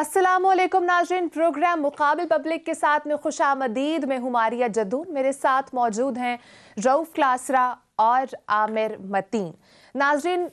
अस्सलामुअलैकुम नाज़रीन, programme मुकाबिल public के साथ में खुशामदीद। मैं हूं मारिया जद्दू, मेरे साथ मौजूद हैं रऊफ क्लासरा और आमिर मतीन। नाज़रीन,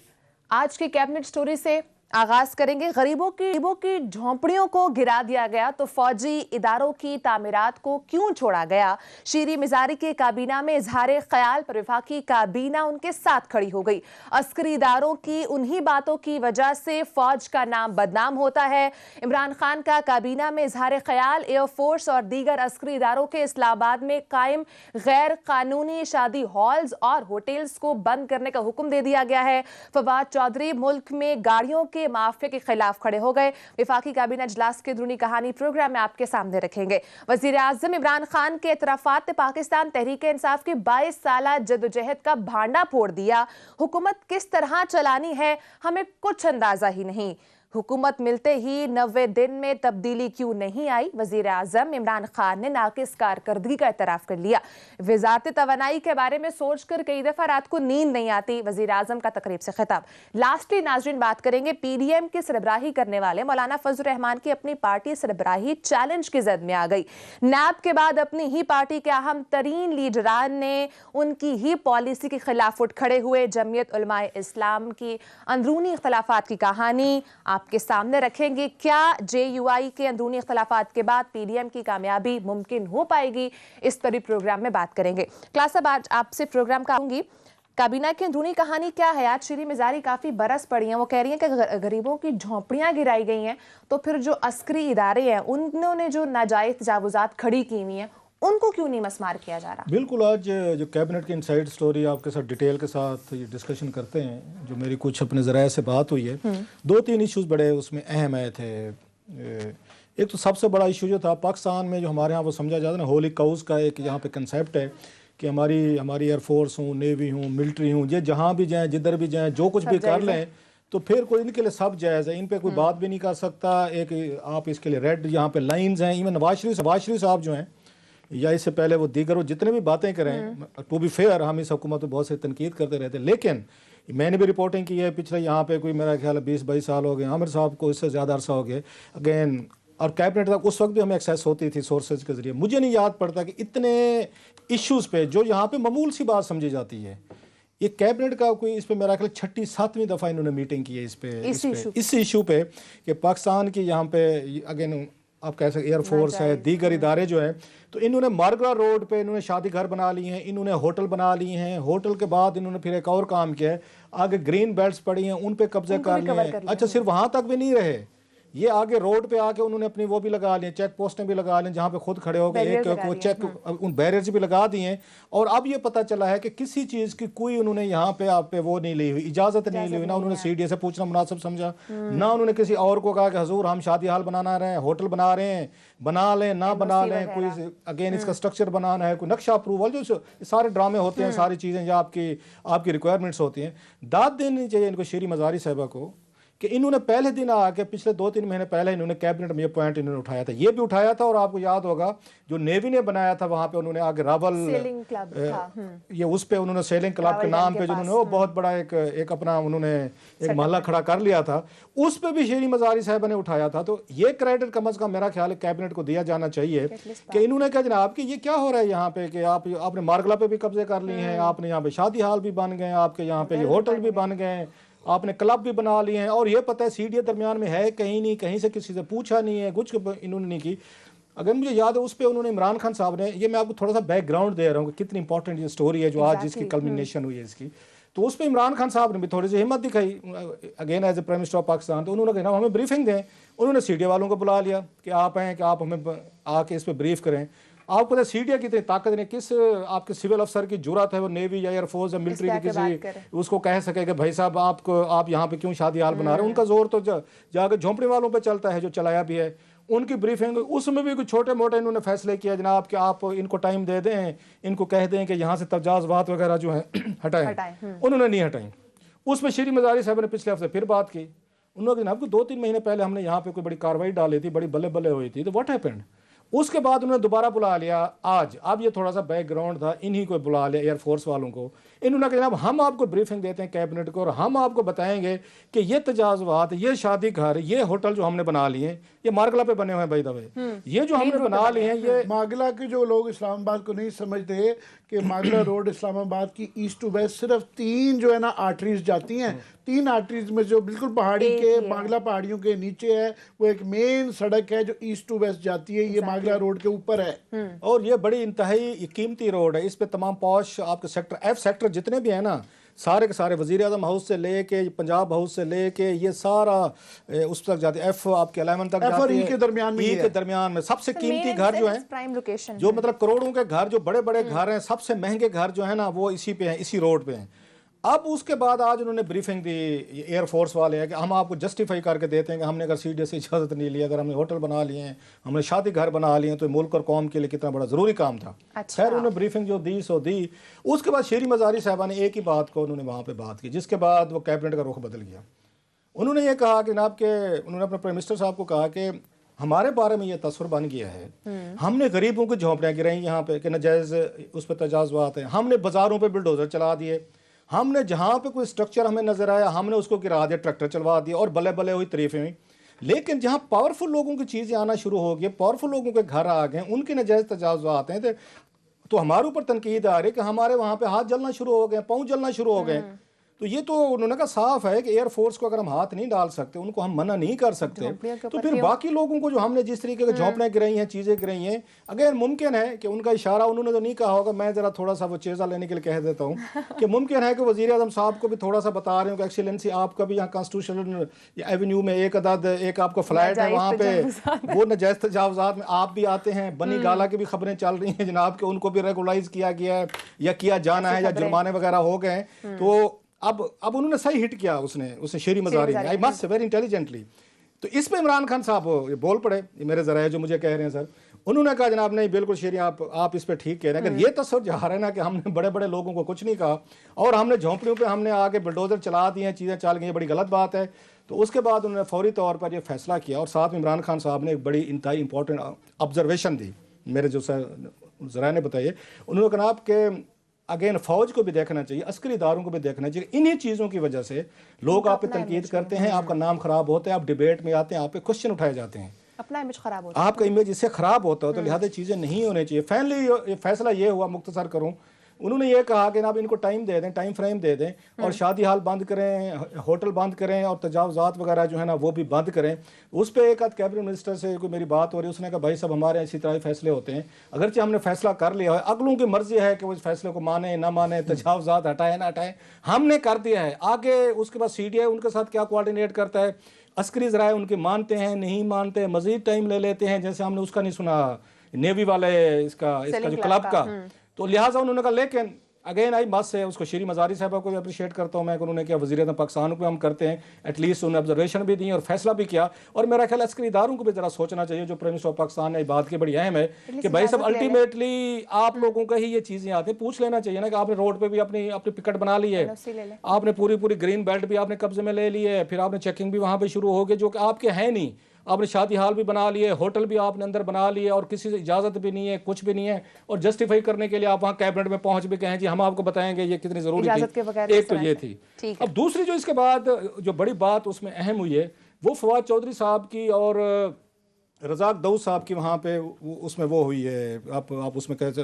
आज की कैबिनेट स्टोरी से आगाज करेंगे। गरीबों की झोंपड़ियों को गिरा दिया गया तो फौजी इदारों की तामीरात को क्यों छोड़ा गया। शीरी मिजारी के काबीना में इजहार ख्याल पर वफाकी काबीना उनके साथ खड़ी हो गई। अस्करी इदारों की उन्हीं बातों की वजह से फौज का नाम बदनाम होता है। इमरान खान का काबीना में इजहार ख्याल एयरफोर्स और दीगर अस्करी इदारों के इस्लामाबाद में कायम गैर कानूनी शादी हॉल्स और होटल्स को बंद करने का हुक्म दे दिया गया है। फवाद चौधरी मुल्क में गाड़ियों के माफिया के खिलाफ खड़े हो गए। वफाकी काबीना इजलास की अंदरूनी कहानी प्रोग्राम में आपके सामने रखेंगे। वजीर आजम इमरान खान के एतराफात ने पाकिस्तान तहरीक इंसाफ की 22 साल जदोजहद का भांडा फोड़ दिया। हुकूमत किस तरह चलानी है हमें कुछ अंदाजा ही नहीं। हुकूमत मिलते ही 90 दिन में तब्दीली क्यों नहीं आई। वजीर आजम इमरान खान ने नाकिस कारकर्दगी का एतराफ कर लिया। वजारत तवानाई के बारे में सोचकर कई दफा रात को नींद नहीं आती। वजीर आजम का तकरीब से खिताब। लास्टली नाजरीन बात करेंगे PDM की सरबराही करने वाले मौलाना फजल रहमान की अपनी पार्टी सरबराही चैलेंज की जद में आ गई। नैब के बाद अपनी ही पार्टी के अहम तरीन लीडरान ने उनकी ही पॉलिसी के खिलाफ उठ खड़े हुए। जमीयत उलमाए इस्लाम की अंदरूनी इख्तलाफात की कहानी आपके सामने रखेंगे। क्या JUI के अंदरूनी इख्तलाफात के बाद PDM की कामयाबी मुमकिन हो पाएगी, इस पर भी प्रोग्राम में बात करेंगे। क्लास अब आज आपसे प्रोग्राम कहूंगी काबीना की अंदरूनी कहानी क्या है। आज शीरी मिजारी काफी बरस पड़ी हैं। वो कह रही हैं कि गरीबों की झोंपड़ियां गिराई गई हैं, तो फिर जो अस्करी इदारे हैं उन्होंने जो नाजायज तजावुजात खड़ी की हुई हैं उनको क्यों नहीं मस्मार किया जा रहा। बिल्कुल, आज जो कैबिनेट की इनसाइड स्टोरी आपके साथ डिटेल के साथ ये डिस्कशन करते हैं, जो मेरी कुछ अपने ज़राए से बात हुई है, 2-3 इश्यूज़ बड़े उसमें अहम आए थे। एक तो सबसे बड़ा इशू जो था पाकिस्तान में, जो हमारे यहाँ वो समझा जाता है ना, होली काउज का एक यहाँ पे कंसेप्ट है कि हमारी एयरफोर्स हूँ, नेवी हूँ, मिलिट्री हूँ, ये जहाँ भी जाएँ, जिधर भी जाएँ, जो कुछ भी कर लें तो फिर कोई इनके लिए सब जायज़ है, इन पे कोई बात भी नहीं कर सकता। एक आप इसके लिए रेड यहाँ पे लाइन्स हैं। इवन नवाज शरीफ साहब जो हैं या इससे पहले वो दीगर वो जितने भी बातें करें, टू बी फेयर हम इस हुकूमत में बहुत से तनकीद करते रहते हैं, लेकिन मैंने भी रिपोर्टिंग की है पिछले यहाँ पे कोई मेरा ख्याल 20-22 साल हो गए, आमिर साहब को इससे ज़्यादा अरसा हो गया अगेन, और कैबिनेट तक उस वक्त भी हमें एक्सेस होती थी सोर्सेज के ज़रिए। मुझे नहीं याद पड़ता कि इतने इश्यूज़ पे जो यहाँ पे मामूल सी बात समझी जाती है, ये कैबिनेट का कोई इस पे मेरा ख्याल 6-7वीं दफ़ा इन्होंने मीटिंग की है इस इशू पे कि पाकिस्तान की यहाँ पे अगेन आप कह सकते एयरफोर्स है, दीगर इदारे जो हैं, तो इन्होंने मारगरा रोड पे इन्होंने शादी घर बना लिए हैं, इन्होंने होटल बना लिए हैं। होटल के बाद इन्होंने फिर एक और काम किया है, आगे ग्रीन बेल्ट्स पड़ी हैं उन पे कब्जे कर लिए हैं। अच्छा, सिर्फ वहाँ तक भी नहीं रहे, ये आगे रोड पे आके उन्होंने अपनी वो भी लगा लिए, चेक पोस्टें भी लगा ली, जहाँ पे खुद खड़े हो गए, एक चेक उन बैरियर्स भी लगा दिए हैं। और अब ये पता चला है कि किसी चीज़ की कोई उन्होंने यहाँ पे आप पे वो नहीं ली हुई, इजाज़त नहीं ली हुई, ना उन्होंने CDA से पूछना मुनासिब समझा, ना उन्होंने किसी और को कहा कि हजूर हम शादी हाल बनाना रहे हैं, होटल बना रहे हैं, बना लें ना बना लें, कोई अगेन इसका स्ट्रक्चर बनाना है, कोई नक्शा अप्रूवल, जो सारे ड्रामे होते हैं, सारी चीज़ें जो आपकी रिक्वायरमेंट्स होती हैं। दाद देनी चाहिए इनको शीरी मजारी साहिबा को कि इन्होंने पहले दिन आके पिछले 2-3 महीने पहले इन्होंने कैबिनेट में ये पॉइंट इन्होंने उठाया था, ये भी उठाया था। और आपको याद होगा जो नेवी ने बनाया था वहाँ पे उन्होंने आगे रावल ये उस पे उन्होंने सेलिंग क्लब के नाम पे जो उन्होंने वो बहुत बड़ा एक अपना उन्होंने एक महल्ला खड़ा कर लिया था, उस पे भी शीरी मजारी साहब ने उठाया था। तो ये क्रेडिट कम अज कम मेरा ख्याल है कैबिनेट को दिया जाना चाहिए कि इन्होंने कहा जनाब कि ये क्या हो रहा है यहाँ पे कि आपने मारगला पे भी कब्जे कर लिए हैं, आपने यहाँ पे शादी हाल भी बन गए, आपके यहाँ पे होटल भी बन गए, आपने क्लब भी बना लिए हैं, और ये पता है CDA दरमियान में है कहीं नहीं, कहीं से किसी से पूछा नहीं है, कुछ इन्होंने नहीं की। अगर मुझे याद है उस पे उन्होंने इमरान खान साहब ने, ये मैं आपको थोड़ा सा बैकग्राउंड दे रहा हूँ कि कितनी इंपॉर्टेंट ये स्टोरी है जो आज जिसकी कल्मिनेशन हुई है इसकी, तो उस पर इमरान खान साहब ने भी थोड़ी सी हिम्मत दिखाई again as a prime minister of Pakistan. तो उन्होंने कहा हमें ब्रीफिंग दें, उन्होंने CDA वालों को बुला लिया कि आप हैं कि आप हमें आके इस पर ब्रीफ करें। आपको पता है CDA की इतनी ताकत नहीं, किस आपके सिविल अफसर की जुर्रत है वो नेवी या एयरफोर्स या मिलिट्री की किसी उसको कह सके कि भाई साहब आप यहाँ पे क्यों शादी हाल बना रहे हैं। उनका जोर तो जाकर झोंपड़ी वालों पे चलता है जो चलाया भी है। उनकी ब्रीफिंग उसमें भी कुछ छोटे मोटे इन्होंने फैसले किया जनाब कि आप इनको टाइम दे दें, इनको कह दें कि यहाँ से तजावुज़ात वगैरह जो हैं हटाएं। उन्होंने नहीं हटाई। उसमें शीरी मजारी साहब ने पिछले हफ्ते फिर बात की, उन्होंने जनाब को 2-3 महीने पहले हमने यहाँ पे कोई बड़ी कार्रवाई डाली थी, बड़ी बल्ले बल्ले हुई थी, तो व्हाट हैपेंड। उसके बाद उन्होंने दोबारा बुला लिया आज। अब ये थोड़ा सा बैकग्राउंड था, इन्हीं को बुला लिया एयरफोर्स वालों को। इन्होंने कहा जनाब हम आपको ब्रीफिंग देते हैं कैबिनेट को और हम आपको बताएंगे कि ये तजाज़ुबात, ये शादी घर, ये होटल जो हमने बना लिए हैं, ये मार्गला पे बने हुए हैं, बाय द वे ये जो हमने बना लिए हैं, ये मागला के जो लोग इस्लामाबाद को नहीं समझते कि मागला रोड इस्लामाबाद की ईस्ट टू वेस्ट सिर्फ 3 जो है ना आर्टरीज जाती हैं। 3 आर्टरीज में जो बिल्कुल पहाड़ी के मागला पहाड़ियों के नीचे है वो एक मेन सड़क है जो ईस्ट टू वेस्ट जाती है। ये मागला रोड के ऊपर है और ये बड़ी इंतहाई कीमती रोड है। इस पे तमाम पॉश आपके सेक्टर F सेक्टर जितने भी हैं ना, सारे के सारे वज़ीर आज़म हाउस से लेके पंजाब हाउस से लेके ये सारा उस तक जाते हैं, F आपके 11 तक जाते हैं, के दरमियान में, के दरमियान में सबसे कीमती घर जो है, प्राइम लोकेशन जो मतलब करोड़ों के घर, जो बड़े बड़े घर हैं, सबसे महंगे घर जो है ना वो इसी पे हैं, इसी रोड पे हैं। अब उसके बाद आज उन्होंने ब्रीफिंग दी एयरफोर्स वाले हैं कि हम आपको जस्टिफाई करके देते हैं कि हमने अगर सीडीए से इजाज़त नहीं ली, अगर हमने होटल बना लिए हैं, हमने शादी घर बना लिए हैं, तो मुल्क और कौम के लिए कितना बड़ा ज़रूरी काम था। अच्छा। खैर उन्होंने ब्रीफिंग जो दी सो दी। उसके बाद शेरी मज़ारी साहबा ने एक ही बात को उन्होंने वहाँ पर बात की, जिसके बाद वो कैबिनेट का रुख बदल गया। उन्होंने ये कहा कि जनाब के उन्होंने अपने प्राइम मिनिस्टर साहब को कहा कि हमारे बारे में ये तस्वर बन गया है, हमने गरीबों की झोंपड़ियाँ गिराई यहाँ पे कि नाजायज़ उस पर तजाज़ुबात है, हमने बाज़ारों पे बुलडोज़र चला दिए, हमने जहाँ पे कोई स्ट्रक्चर हमें नज़र आया हमने उसको गिरा दिया, ट्रैक्टर चलवा दिया और बल्ले बल्ले हुई तारीफें हुई। लेकिन जहाँ पावरफुल लोगों की चीज़ें आना शुरू हो गई, पावरफुल लोगों के घर आ गए, उनके नाजायज़ तजाज़ुबात हैं, तो हमारे ऊपर तनकीद आ रही है कि हमारे वहाँ पे हाथ जलना शुरू हो गए, पाँव जलना शुरू हो गए। तो ये तो उन्होंने कहा साफ है कि एयरफोर्स को अगर हम हाथ नहीं डाल सकते, उनको हम मना नहीं कर सकते, तो फिर बाकी लोगों को जो हमने जिस तरीके के झोंपड़ें गिराई हैं, चीज़ें गिराई हैं, अगर मुमकिन है कि उनका इशारा उन्होंने तो नहीं कहा होगा, मैं ज़रा थोड़ा सा वो चेज़ा लेने के लिए कह देता हूँ कि मुमकिन है कि वज़ीर आज़म साहब को भी थोड़ा सा बता रहे हो कि एक्सीलेंसी आपका भी यहाँ कॉन्स्टिट्यूशनल एवेन्यू में एक आपका फ्लैट है, वहाँ पे वो नाजायज़ तजावुज़ात में आप भी आते हैं। बनी गाला की भी खबरें चल रही हैं जनाब के उनको भी रेगुलाइज किया गया है या किया जाना है या जुर्माने वगैरह हो गए। तो अब उन्होंने सही हिट किया उसने शेरी मज़ारी ने, आई मस्ट वेरी इंटेलिजेंटली। तो इस पे इमरान खान साहब बोल पड़े, ये मेरे ज़राए जो मुझे कह रहे हैं सर, उन्होंने कहा जनाब नहीं बिल्कुल शेरी आप इस पे ठीक कह रहे हैं। अगर ये तस्वर जा रहा है ना कि हमने बड़े बड़े लोगों को कुछ नहीं कहा और हमने झोंपड़ियों पे हमने आके बुलडोज़र चला दिए हैं, चीज़ें चल गई, ये बड़ी गलत बात है। तो उसके बाद उन्होंने फौरी तौर पर यह फैसला किया और साथ में इमरान खान साहब ने एक बड़ी इंतहाई इंपॉर्टेंट ऑब्जर्वेशन दी, मेरे जो ज़राए ने बताइए। उन्होंने कहा आपके अगेन फौज को भी देखना चाहिए, अस्करी इदारों को भी देखना चाहिए। इन्हीं चीज़ों की वजह से लोग आप पे तनकीद करते हैं, आपका नाम खराब होता है, आप डिबेट में आते हैं, आप पे क्वेश्चन उठाए जाते हैं, अपना इमेज खराब होता है, आपका इमेज इससे खराब होता है। तो लिहाजा चीज़ें नहीं होनी चाहिए। फाइनली फैसला ये हुआ, मुख्तसर करूँ, उन्होंने ये कहा कि आप इनको टाइम दे दें, टाइम फ्रेम दे दें और शादी हाल बंद करें, होटल बंद करें और तजावुज़ात वगैरह जो है ना वो भी बंद करें। उस पर एक आध कैबिनेट मिनिस्टर से कोई मेरी बात हो रही है, उसने कहा भाई साहब हमारे इसी तरह फैसले होते हैं, अगरचे हमने फैसला कर लिया है, अगलों की मर्जी है कि वो इस फैसले को माने ना माने, तजावुज़ात हटाए ना हटाए, हमने कर दिया है। आगे उसके बाद CDI उनके साथ क्या कोऑर्डिनेट करता है, अस्करी ज़राए उनके मानते हैं नहीं मानते, मज़ीद टाइम ले लेते हैं, जैसे हमने उसका नहीं सुना नेवी वाले इसका जो क्लब का। तो लिहाजा उन्होंने कहा, लेकिन अगेन आई बस है उसको शेरी मज़ारी साहबा को भी अप्रिशिएट करता हूँ मैं कि उन्होंने किया, वज़ीर आज़म पाकिस्तान को हम करते हैं, एटलीस्ट उन्होंने ऑब्जर्वेशन भी दी और फैसला भी किया। और मेरा ख्याल अस्करी इदारों को भी ज़रा सोचना चाहिए, जो प्राइम मिनिस्टर ऑफ पाकिस्तान है, बात की बड़ी अहम है कि भाई सब अल्टीमेटली आप लोगों का ही ये चीज़ें आती हैं, पूछ लेना चाहिए ना कि आपने रोड पर भी अपनी पिकट बना ली है, आपने पूरी ग्रीन बेल्ट भी आपने कब्जे में ले ली है, फिर आपने चेकिंग भी वहाँ पर शुरू हो गई जो कि आपके हैं नहीं, आपने शादी हाल भी बना लिए, होटल भी आपने अंदर बना लिए और किसी से इजाज़त भी नहीं है, कुछ भी नहीं है, और जस्टिफाई करने के लिए आप वहाँ कैबिनेट में पहुँच भी कहें जी हम आपको बताएंगे ये कितनी ज़रूरी थी। एक तो ये थी। अब दूसरी जो इसके बाद जो बड़ी बात उसमें अहम हुई है वो फवाद चौधरी साहब की और रज़ाक दाऊद साहब की वहाँ पे उसमें वो हुई है, आप उसमें कैसे